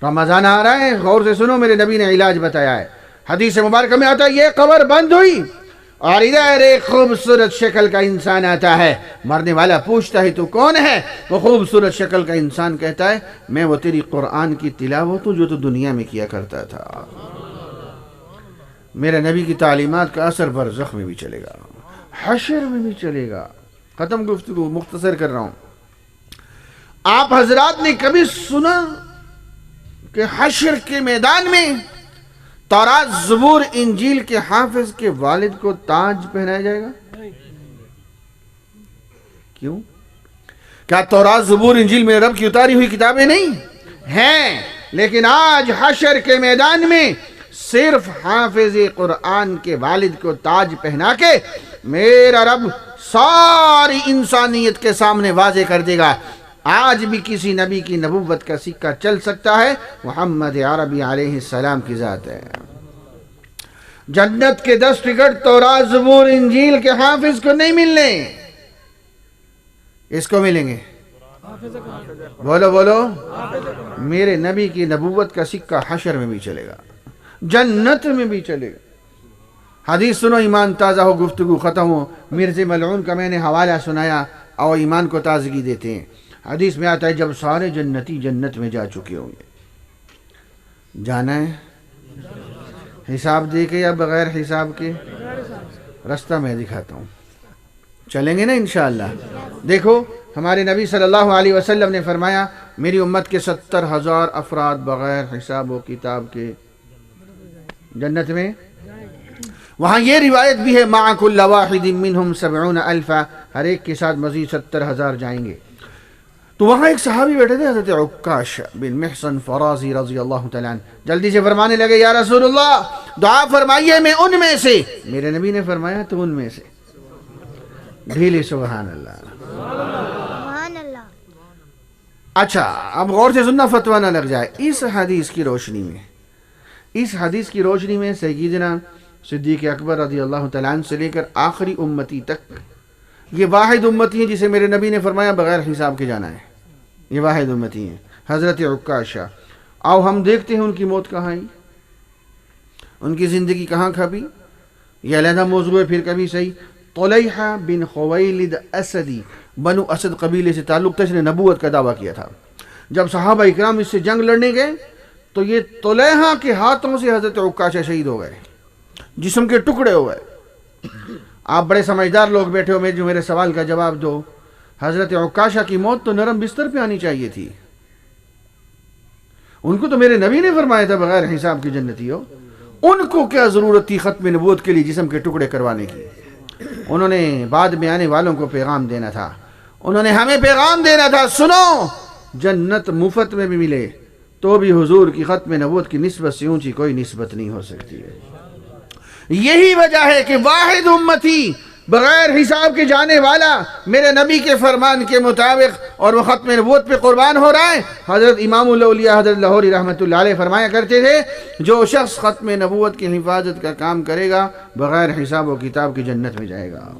رمضان آ رہا ہے، غور سے سنو، میرے نبی نے علاج بتایا ہے. حدیث مبارکہ میں آتا ہے، یہ قبر بند ہوئی اور ادھر ایک خوبصورت شکل کا انسان آتا ہے. مرنے والا پوچھتا ہے، تو کون ہے؟ وہ خوبصورت شکل کا انسان کہتا ہے، میں وہ تیری قرآن کی تلاوت ہوں جو تو دنیا میں کیا کرتا تھا. میرے نبی کی تعلیمات کا اثر برزخ میں بھی چلے گا، حشر میں بھی چلے گا. ختم گفتگو، مختصر کر رہا ہوں. آپ حضرات نے کبھی سنا کہ حشر کے میدان میں تورات زبور انجیل کے حافظ کے والد کو تاج پہنایا جائے گا؟ کیوں؟ کیا تورات زبور انجیل میں رب کی اتاری ہوئی کتابیں نہیں ہیں؟ لیکن آج حشر کے میدان میں صرف حافظ قرآن کے والد کو تاج پہنا کے میرا رب ساری انسانیت کے سامنے واضح کر دے گا، آج بھی کسی نبی کی نبوت کا سکہ چل سکتا ہے، محمد عربی علیہ السلام کی ذات ہے. جنت کے 10 ٹکٹ تورات زبور انجیل کے حافظ کو نہیں ملنے، اس کو ملیں گے. بولو میرے نبی کی نبوت کا سکہ حشر میں بھی چلے گا، جنت میں بھی چلے گا. حدیث سنو، ایمان تازہ ہو، گفتگو ختم ہو. مرزا ملعون کا میں نے حوالہ سنایا اور ایمان کو تازگی دیتے ہیں. حدیث میں آتا ہے، جب سارے جنتی جنت میں جا چکے ہوں گے، جانا ہے حساب دے کے یا بغیر حساب کے؟ رستہ میں دکھاتا ہوں، چلیں گے نا انشاءاللہ. دیکھو، ہمارے نبی صلی اللہ علیہ وسلم نے فرمایا، میری امت کے 70,000 افراد بغیر حساب و کتاب کے جنت میں. وہاں یہ روایت بھی ہے، مع کل واحد منہم 70,000، ہر ایک کے ساتھ مزید 70,000 جائیں گے. تو وہاں ایک صحابی بیٹھے تھے حضرت عکاش بن محصن فرازی رضی اللہ تعالیٰ عنہ، جلدی سے فرمانے لگے یا رسول اللہ دعا فرمائیے میں ان میں سے. میرے نبی نے فرمایا تو ان میں سے. ڈھیلی سبحان اللہ. سبحان اللہ. اچھا اب غور سے سننا، فتویٰ نہ لگ جائے. اس حدیث کی روشنی میں سیدنا صدیق اکبر رضی اللہ تعالیٰ عنہ سے لے کر آخری امتی تک یہ واحد امتی ہیں جسے میرے نبی نے فرمایا بغیر حساب کے جانا ہے. یہ واحد امتی ہیں حضرت عکاشہ. آؤ ہم دیکھتے ہیں ان کی موت کہاں آئی، ان کی زندگی کہاں کھپی. یہ علیحدہ موضوع ہے پھر کبھی صحیح. طلیحہ بن خویلد اسدی، بنو اسد قبیلے سے تعلق تھا، اس نے نبوت کا دعویٰ کیا تھا. جب صحابہ اکرام اس سے جنگ لڑنے گئے تو یہ طلیحہ کے ہاتھوں سے حضرت عکاشہ شہید ہو گئے، جسم کے ٹکڑے ہو گئے. آپ بڑے سمجھدار لوگ بیٹھے ہو، جو میرے سوال کا جواب دو. حضرت عکاشہ کی موت تو نرم بستر پہ آنی چاہیے تھی. ان کو تو میرے نبی نے فرمایا تھا بغیر حساب کی جنتی ہو. ان کو کیا ضرورت تھی ختم نبوت کے لیے جسم کے ٹکڑے کروانے کی؟ انہوں نے بعد میں آنے والوں کو پیغام دینا تھا. انہوں نے ہمیں پیغام دینا تھا، سنو جنت مفت میں بھی ملے تو بھی حضور کی ختم نبوت کی نسبت سے اونچی کوئی نسبت نہیں ہو سکتی ہے. یہی وجہ ہے کہ واحد امتی بغیر حساب کے جانے والا میرے نبی کے فرمان کے مطابق، اور وہ ختم نبوت پہ قربان ہو رہا ہے. حضرت امام الاولیاء حضرت لاہوری رحمۃ اللہ علیہ فرمایا کرتے تھے جو شخص ختم نبوت کی حفاظت کا کام کرے گا بغیر حساب و کتاب کی جنت میں جائے گا.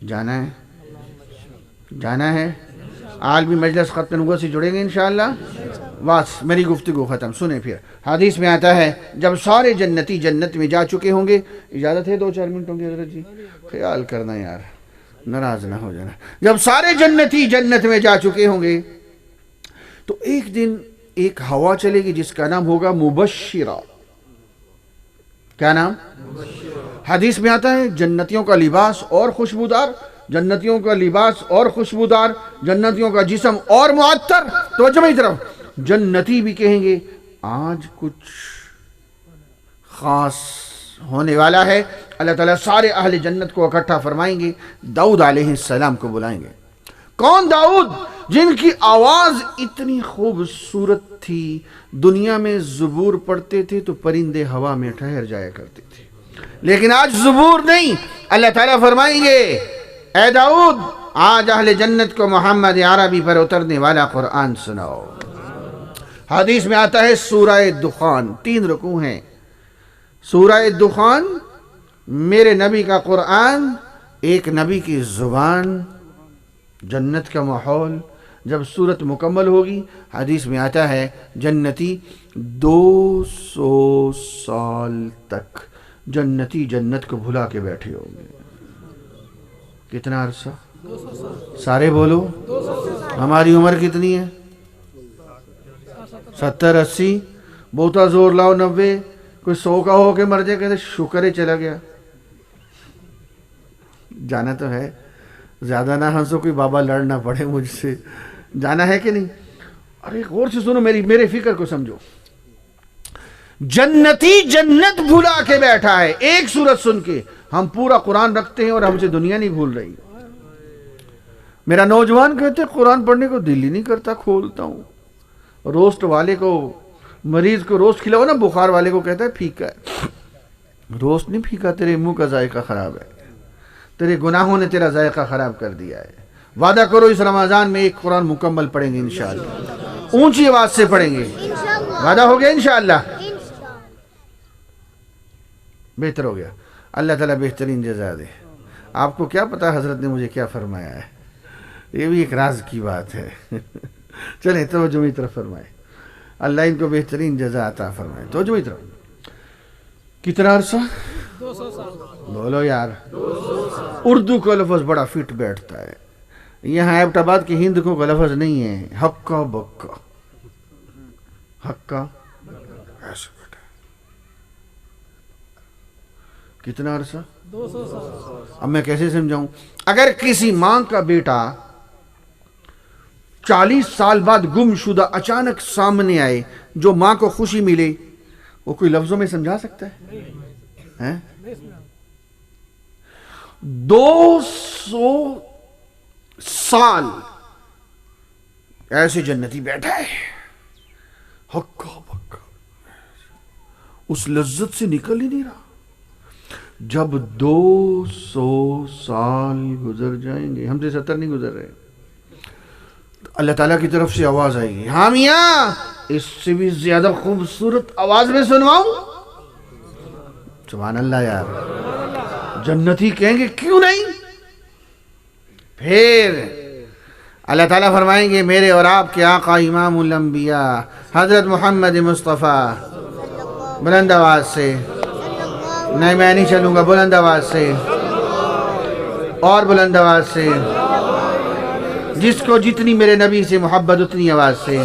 جانا ہے. عالمی مجلس ختم نبوت سے جڑیں گے انشاءاللہ. بس میری گفتگو ختم. سنیں پھر حدیث میں آتا ہے جب سارے جنتی جنت میں جا چکے ہوں گے، اجازت ہے 2-4 منٹوں کی حضرت جی؟ خیال کرنا یار، ناراض نہ ہو جانا. جب سارے جنتی جنت میں جا چکے ہوں گے تو ایک دن ایک ہوا چلے گی جس کا نام ہوگا مبشرہ. کیا نام؟ حدیث میں آتا ہے جنتیوں کا لباس اور خوشبودار، جنتیوں کا لباس اور خوشبودار، جنتیوں کا جسم اور معطر. توجہ میری طرف. جنتی بھی کہیں گے آج کچھ خاص ہونے والا ہے. اللہ تعالیٰ سارے اہل جنت کو اکٹھا فرمائیں گے، داؤد علیہ السلام کو بلائیں گے. کون داؤد؟ جن کی آواز اتنی خوبصورت تھی دنیا میں زبور پڑھتے تھے تو پرندے ہوا میں ٹھہر جایا کرتے تھے، لیکن آج زبور نہیں. اللہ تعالیٰ فرمائیں گے اے داؤد آج اہل جنت کو محمد عربی پر اترنے والا قرآن سناؤ. حدیث میں آتا ہے سورہ دخان 3 رکوع ہیں. سورہ دخان میرے نبی کا قرآن، ایک نبی کی زبان، جنت کا ماحول. جب سورت مکمل ہوگی حدیث میں آتا ہے جنتی 200 سال تک جنتی جنت کو بھلا کے بیٹھے ہوں گے. کتنا عرصہ؟ سارے بولو. ہماری عمر کتنی ہے؟ 70-80. بہتا زور لاؤ 90. کوئی 100 کا ہو کے مر جائے کہتے شکر ہے چلا گیا. جانا تو ہے. زیادہ نہ ہنسو کوئی بابا لڑ نہ پڑے مجھ سے. جانا ہے کہ نہیں؟ ارے غور سے سنو، میرے فکر کو سمجھو. جنتی جنت بھلا کے بیٹھا ہے. ایک سورت سن کے ہم پورا قرآن رکھتے ہیں اور ہم سے دنیا نہیں بھول رہی. میرا نوجوان کہتے قرآن پڑھنے کو دل ہی نہیں کرتا، کھولتا ہوں. روسٹ والے کو، مریض کو روسٹ کھلاؤ نا، بخار والے کو کہتا ہے پھیکا ہے. روسٹ نہیں پھیکا، تیرے منہ کا ذائقہ خراب ہے، تیرے گناہوں نے تیرا ذائقہ خراب کر دیا ہے. وعدہ کرو اس رمضان میں ایک قرآن مکمل پڑھیں گے انشاءاللہ، اونچی آواز سے پڑھیں گے. وعدہ ہو گیا انشاءاللہ؟ بہتر ہو گیا. اللہ تعالیٰ بہترین جزا دے. آپ کو کیا پتا حضرت نے مجھے کیا فرمایا ہے، یہ بھی ایک راز کی بات ہے. چلیں توجہ میری طرف فرمائے. اللہ ان کو بہترین جزا عطا فرمائے. توجہ میری طرف. کتنا عرصہ؟ 200 سال. بولو یار. اردو کا لفظ بڑا فٹ بیٹھتا ہے. یہاں ایبٹ آباد کے ہندکوں کا لفظ نہیں ہے. ہکا بکا، ہکا ایسے بیٹھا. کتنا عرصہ؟ 200 سال. اب میں کیسے سمجھاؤں؟ اگر کسی ماں کا بیٹا 40 سال بعد گم شدہ اچانک سامنے آئے، جو ماں کو خوشی ملے، وہ کوئی لفظوں میں سمجھا سکتا ہے؟ 200 سال ایسے جنتی بیٹھا ہے ہکا بکا، اس لذت سے نکل ہی نہیں رہا. جب 200 سال گزر جائیں گے، ہم سے 70 نہیں گزر رہے، اللہ تعالیٰ کی طرف سے آواز آئے گی، ہاں میاں اس سے بھی زیادہ خوبصورت آواز میں سنواؤں. سبحان اللہ یار، جنتی کہیں گے کیوں نہیں. پھر اللہ تعالیٰ فرمائیں گے میرے اور آپ کے آقا امام الانبیاء حضرت محمد مصطفیٰ، بلند آواز سے، نہیں میں نہیں چلوں گا، بلند آواز سے اور بلند آواز سے، جس کو جتنی میرے نبی سے محبت اتنی آواز سے،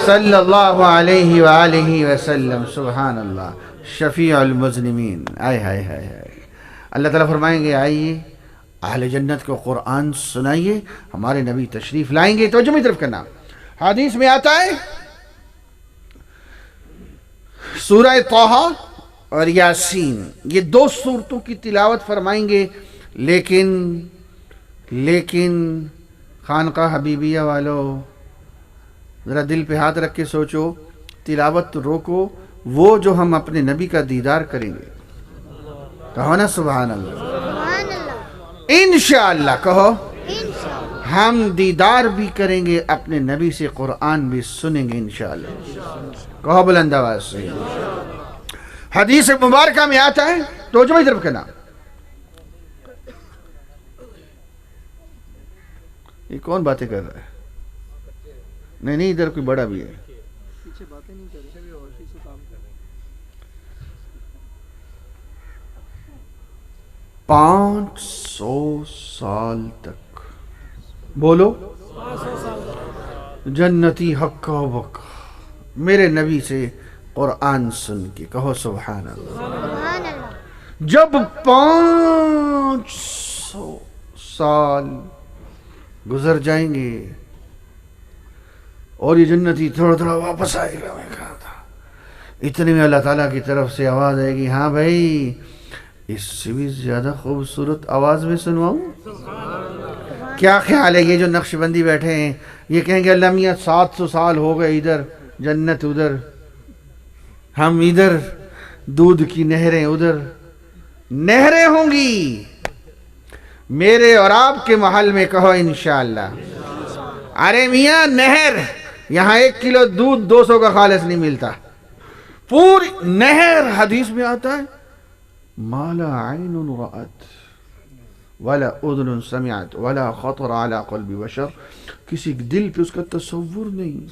صلی اللہ علیہ وآلہ وسلم. سبحان اللہ، شفیع المذنبین. آئے ہائے ہائے ہائے. اللہ تعالیٰ فرمائیں گے آئیے اہل جنت کو قرآن سنائیے، ہمارے نبی تشریف لائیں گے. توجہ میری طرف کرنا، حدیث میں آتا ہے سورہ طٰہٰ اور یاسین، یہ 2 سورتوں کی تلاوت فرمائیں گے، لیکن خانقاہ حبیبیہ والو ذرا دل پہ ہاتھ رکھ کے سوچو، تلاوت تو روکو، وہ جو ہم اپنے نبی کا دیدار کریں گے، کہو نا سبحان اللہ، سبحان اللہ. انشاءاللہ کہو، انشاءاللہ. ہم دیدار بھی کریں گے اپنے نبی سے، قرآن بھی سنیں گے انشاءاللہ. کہو بلند آواز سے. حدیث مبارکہ میں آتا ہے، توجہ میری طرف کرنا، یہ کون باتیں کر رہا ہے؟ نہیں ادھر کوئی بڑا بھی ہے. پیچھے باتیں نہیں کر رہے اور اسی سے کام کر رہے ہیں. 500 سال تک بولو جنتی ہکا بکا میرے نبی سے قرآن سن کے، کہو سبحان اللہ. سبحان اللہ. جب 500 سال گزر جائیں گے اور یہ جنتی تھوڑا تھوڑا واپس آئے گا، میں کہا تھا، اتنے میں اللہ تعالیٰ کی طرف سے آواز آئے گی، ہاں بھائی اس سے بھی زیادہ خوبصورت آواز میں سنواؤں. کیا خیال ہے یہ جو نقش بندی بیٹھے ہیں، یہ کہیں گے اللہ میاں 700 سال ہو گئے، ادھر جنت ادھر، ہم ادھر، دودھ کی نہریں ادھر. نہریں ہوں گی میرے اور آپ کے محل میں، کہو انشاءاللہ. ارے میاں نہر، یہاں 1 کلو دودھ 200 کا خالص نہیں ملتا، پوری نہر. حدیث میں آتا ہے ما لا عین رأت ولا اذن سمعت ولا خطر على قلب بشر، کسی دل پہ اس کا تصور نہیں.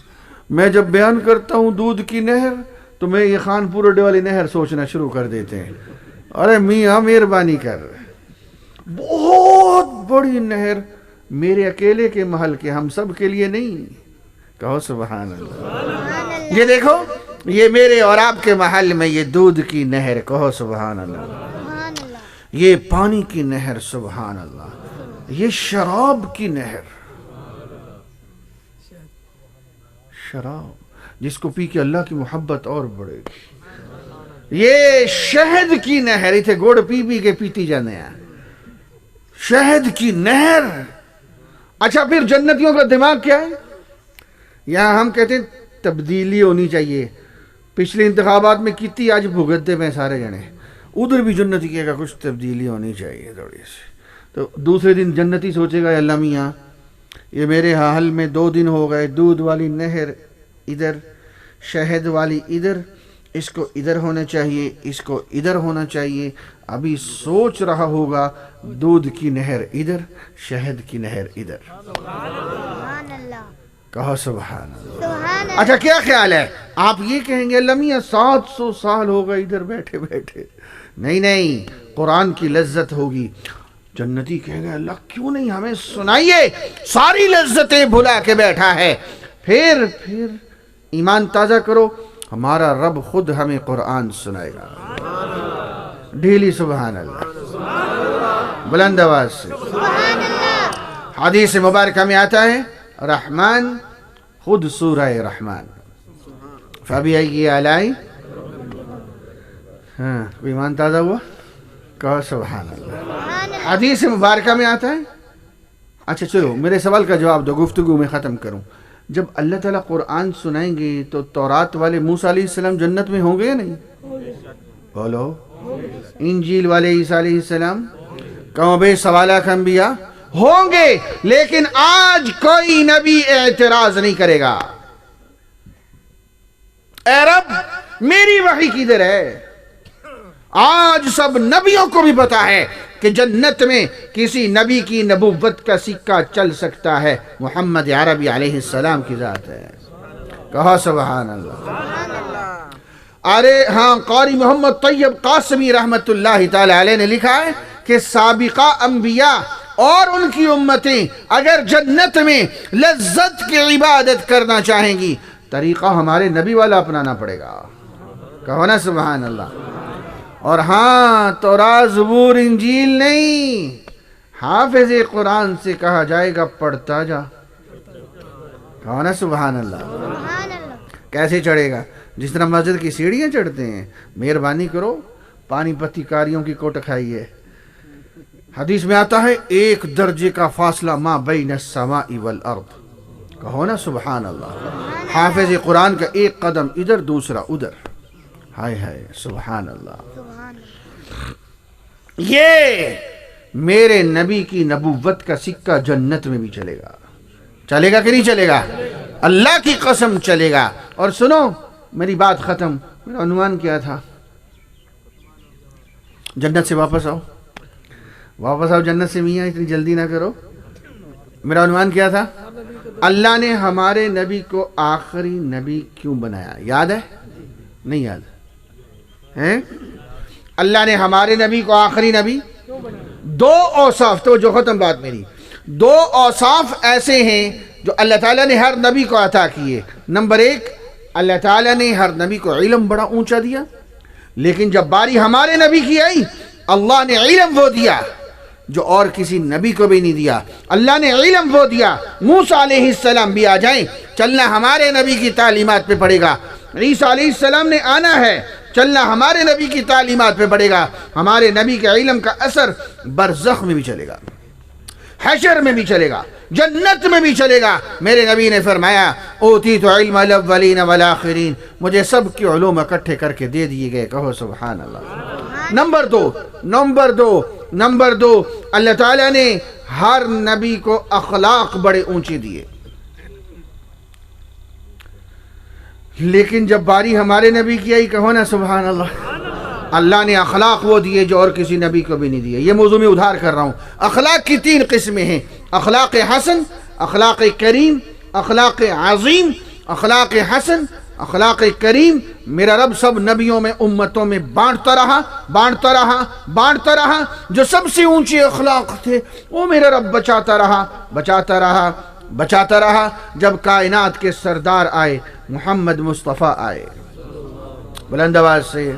میں جب بیان کرتا ہوں دودھ کی نہر تو میں یہ خان پور اڈے والی نہر سوچنا شروع کر دیتے ہیں. ارے میاں مہربانی کر، بہت بڑی نہر، میرے اکیلے کے محل کے، ہم سب کے لیے نہیں. کہو سبحان اللہ. سبحان اللہ. یہ دیکھو، یہ میرے اور آپ کے محل میں یہ دودھ کی نہر، کہو سبحان اللہ. سبحان اللہ. یہ پانی کی نہر، سبحان اللہ. یہ شراب کی نہر، شراب جس کو پی کے اللہ کی محبت اور بڑھے گی. یہ شہد کی نہر، اتنے گوڑ پی پی کے پیتی جانے ہیں، شہد کی نہر. اچھا پھر جنتیوں کا دماغ کیا ہے؟ یہاں ہم کہتے ہیں تبدیلی ہونی چاہیے، پچھلے انتخابات میں کتنی آج بھگتتے میں سارے جنے، ادھر بھی جنتی کہے گا کچھ تبدیلی ہونی چاہیے تھوڑی سی. تو دوسرے دن جنتی سوچے گا اللہ میاں یہ میرے حال میں 2 دن ہو گئے، دودھ والی نہر ادھر، شہد والی ادھر، اس کو ادھر ہونا چاہیے، اس کو ادھر ہونا چاہیے. ابھی سوچ رہا ہوگا دودھ کی نہر ادھر، شہد کی نہر ادھر. سبحان اللہ. کہو سبحان اللہ. سبحان اللہ. اچھا کیا خیال ہے؟ آپ یہ کہیں گے اللہ میاں 700 سال ہو گئے ادھر بیٹھے بیٹھے. نہیں، قرآن کی لذت ہوگی. جنتی کہے گا اللہ کیوں نہیں ہمیں سنائیے، ساری لذتیں بھلا کے بیٹھا ہے. پھر ایمان تازہ کرو، ہمارا رب خود ہمیں قرآن سنائے گا. ڈھیلی سبحان اللہ، بلند آواز سے. سبحان اللہ. حدیث مبارکہ میں آتا ہے رحمان، خود سورہ رحمان، فَبِأَيِّ آلَاءِ، ہاں کوئی ایمان تازہ ہوا؟ کہو سبحان اللہ. سبحان اللہ. حدیث مبارکہ میں آتا ہے اچھا چلو میرے سوال کا جواب دو، گفتگو میں ختم کروں. جب اللہ تعالیٰ قرآن سنائیں گے تو تورات والے موسیٰ علیہ السلام جنت میں ہوں گے یا نہیں؟ بولو. انجیل والے عیسیٰ علیہ السلام، کم و بیش سوالہ انبیاء ہوں گے. لیکن آج کوئی نبی اعتراض نہیں کرے گا، اے رب میری وحی کدھر ہے؟ آج سب نبیوں کو بھی پتا ہے کہ جنت میں کسی نبی کی نبوت کا سکہ چل سکتا ہے، محمد عربی علیہ السلام کی ذات ہے. کہا سبحان اللہ. ارے ہاں، قاری محمد طیب قاسمی رحمت اللہ تعالی علیہ نے لکھا ہے کہ سابقہ انبیاء اور ان کی امتیں اگر جنت میں لذت کی عبادت کرنا چاہیں گی، طریقہ ہمارے نبی والا اپنانا پڑے گا. کہو نا سبحان اللہ. اور ہاں، تورات زبور انجیل نہیں، حافظ قرآن سے کہا جائے گا پڑھتا جا. کہو نا سبحان اللہ. سبحان اللہ. کیسے چڑھے گا؟ جس طرح مسجد کی سیڑھیاں چڑھتے ہیں. مہربانی کرو پانی پتی کاریوں کی کوٹ کھائیے. حدیث میں آتا ہے 1 درجے کا فاصلہ ما بین السماء والارض. کہو نا سبحان اللہ. حافظ قرآن کا 1 قدم ادھر دوسرا ادھر. ہائے ہائے سبحان اللہ. سبحان اللہ. یہ میرے نبی کی نبوت کا سکہ جنت میں بھی چلے گا. چلے گا کہ نہیں چلے گا؟ اللہ کی قسم چلے گا. اور سنو میری بات ختم. میرا عنوان کیا تھا؟ جنت سے واپس آؤ، واپس آؤ جنت سے. میاں اتنی جلدی نہ کرو. میرا عنوان کیا تھا؟ اللہ نے ہمارے نبی کو آخری نبی کیوں بنایا؟ یاد ہے؟ نہیں یاد ہے؟ اللہ نے ہمارے نبی کو آخری نبی، 2 اوصاف، تو جو ختم بات میری، 2 اوصاف ایسے ہیں جو اللہ تعالیٰ نے ہر نبی کو عطا کیے. نمبر 1، اللہ تعالیٰ نے ہر نبی کو علم بڑا اونچا دیا، لیکن جب باری ہمارے نبی کی آئی، اللہ نے علم وہ دیا جو اور کسی نبی کو بھی نہیں دیا. اللہ نے علم وہ دیا، موسیٰ علیہ السلام بھی آ جائیں، چلنا ہمارے نبی کی تعلیمات پہ پڑے گا. عیسیٰ علیہ السلام نے آنا ہے، چلنا ہمارے نبی کی تعلیمات پہ پڑے گا. ہمارے نبی کے علم کا اثر برزخ میں بھی چلے گا، حشر میں بھی چلے گا، جنت میں بھی چلے گا. میرے نبی نے فرمایا اوتیت علم الاولین والآخرین، مجھے سب کے علوم اکٹھے کر کے دے دیے گئے. کہو سبحان اللہ. نمبر دو اللہ تعالیٰ نے ہر نبی کو اخلاق بڑے اونچے دیے، لیکن جب باری ہمارے نبی کی آئی، کہو نا سبحان اللہ، اللہ نے اخلاق وہ دیے جو اور کسی نبی کو بھی نہیں دیے. یہ موضوع میں ادھار کر رہا ہوں. اخلاق کی 3 قسمیں ہیں: اخلاق حسن، اخلاق کریم، اخلاق عظیم. اخلاق حسن، اخلاق کریم میرا رب سب نبیوں میں امتوں میں بانٹتا رہا. جو سب سے اونچے اخلاق تھے وہ میرا رب بچاتا رہا جب کائنات کے سردار آئے، محمد مصطفیٰ آئے، بلند آواز سے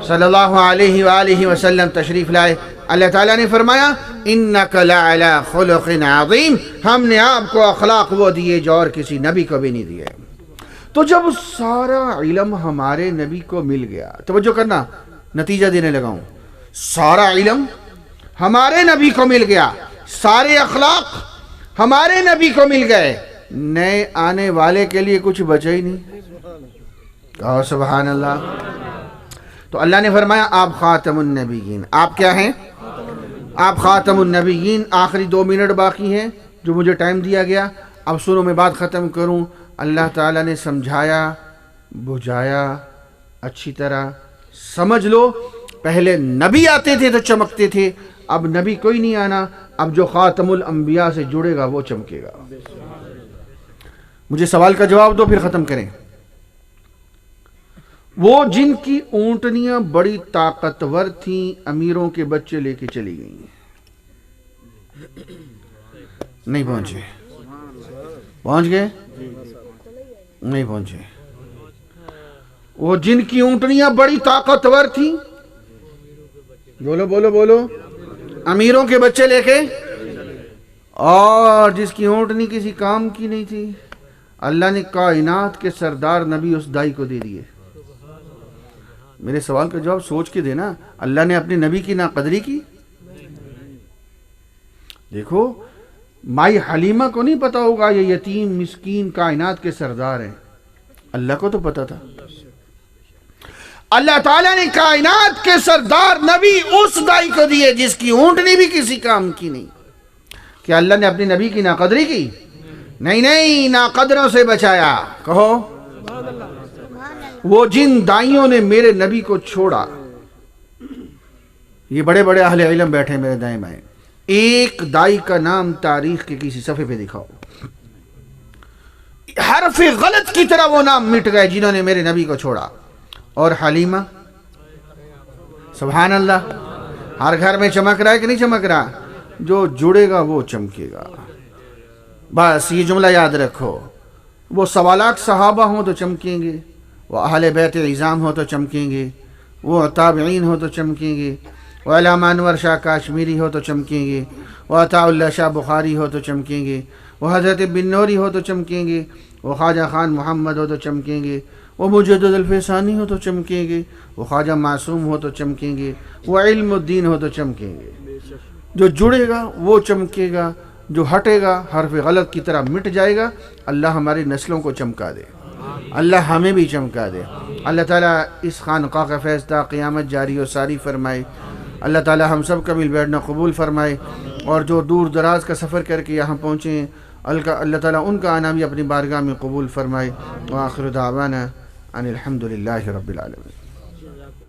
صلی اللہ علیہ وآلہ وسلم تشریف لائے. اللہ تعالیٰ نے فرمایا انک لعلی خلق عظیم، ہم نے آپ کو اخلاق وہ دیے جو اور کسی نبی کو بھی نہیں دیے. تو جب سارا علم ہمارے نبی کو مل گیا، توجہ کرنا، نتیجہ دینے لگا ہوں، سارا علم ہمارے نبی کو مل گیا، سارے اخلاق ہمارے نبی کو مل گئے، نئے آنے والے کے لیے کچھ بچا ہی نہیں. کہو سبحان اللہ. تو اللہ نے فرمایا آپ خاتم النبیین. آپ کیا ہیں؟ آپ خاتم النبیین. آخری 2 منٹ باقی ہیں جو مجھے ٹائم دیا گیا. اب سنو میں بات ختم کروں. اللہ تعالیٰ نے سمجھایا، بجھایا، اچھی طرح سمجھ لو. پہلے نبی آتے تھے تو چمکتے تھے، اب نبی کوئی نہیں آنا. اب جو خاتم الانبیاء سے جڑے گا وہ چمکے گا. مجھے سوال کا جواب دو پھر ختم کریں. وہ جن کی اونٹنیاں بڑی طاقتور تھیں، امیروں کے بچے لے کے چلی گئیں، نہیں پہنچے. پہنچ گئے؟ نہیں پہنچے. وہ جن کی اونٹنیاں بڑی طاقتور تھیں، بولو بولو بولو، امیروں کے بچے لے کے، اور جس کی اونٹنی کسی کام کی نہیں تھی، اللہ نے کائنات کے سردار نبی اس دائی کو دے دیے. میرے سوال کا جواب سوچ کے دینا. اللہ نے اپنے نبی کی ناقدری کی؟ دیکھو مائی حلیمہ کو نہیں پتا ہوگا یہ یتیم مسکین کائنات کے سردار ہیں، اللہ کو تو پتا تھا۔ اللہ تعالیٰ نے کائنات کے سردار نبی اس دائی کو دیے جس کی اونٹنی بھی کسی کام کی نہیں۔ کیا اللہ نے اپنی نبی کی ناقدری کی؟ نہیں، ناقدروں سے بچایا۔ کہو وہ جن دائیوں نے میرے نبی کو چھوڑا، یہ بڑے بڑے اہل علم بیٹھے میرے دائیں بائیں، ایک دائی کا نام تاریخ کے کسی صفحے پہ دکھاؤ، حرف غلط کی طرح وہ نام مٹ گئے جنہوں نے میرے نبی کو چھوڑا۔ اور حلیمہ، سبحان اللہ، ہر گھر میں چمک رہا ہے کہ نہیں چمک رہا؟ جو جڑے گا وہ چمکے گا، بس یہ جملہ یاد رکھو۔ وہ سوالات صحابہ ہوں تو چمکیں گے، وہ اہل بیت عظام ہو تو چمکیں گے، وہ تابعین ہو تو چمکیں گے، وہ علامہ انور شاہ کاشمیری ہو تو چمکیں گے، وہ عطا اللہ شاہ بخاری ہو تو چمکیں گے، وہ حضرت بن نوری ہو تو چمکیں گے، وہ خواجہ خان محمد ہو تو چمکیں گے، وہ مجدد الفیسانی ہو تو چمکیں گے، وہ خواجہ معصوم ہو تو چمکیں گے، وہ علم الدین ہو تو چمکیں گے۔ جو جڑے گا وہ چمکے گا، جو ہٹے گا حرف غلط کی طرح مٹ جائے گا۔ اللہ ہماری نسلوں کو چمکا دے، اللہ ہمیں بھی چمکا دے۔ اللہ تعالیٰ اس خانقاہ کا فیض تا قیامت جاری و ساری فرمائے۔ اللہ تعالیٰ ہم سب کا مل بیٹھنا قبول فرمائے، اور جو دور دراز کا سفر کر کے یہاں پہنچے ہیں اللہ تعالیٰ ان کا آنا بھی اپنی بارگاہ میں قبول فرمائے۔ وآخر دعوانا ان الحمد للہ رب العالمین۔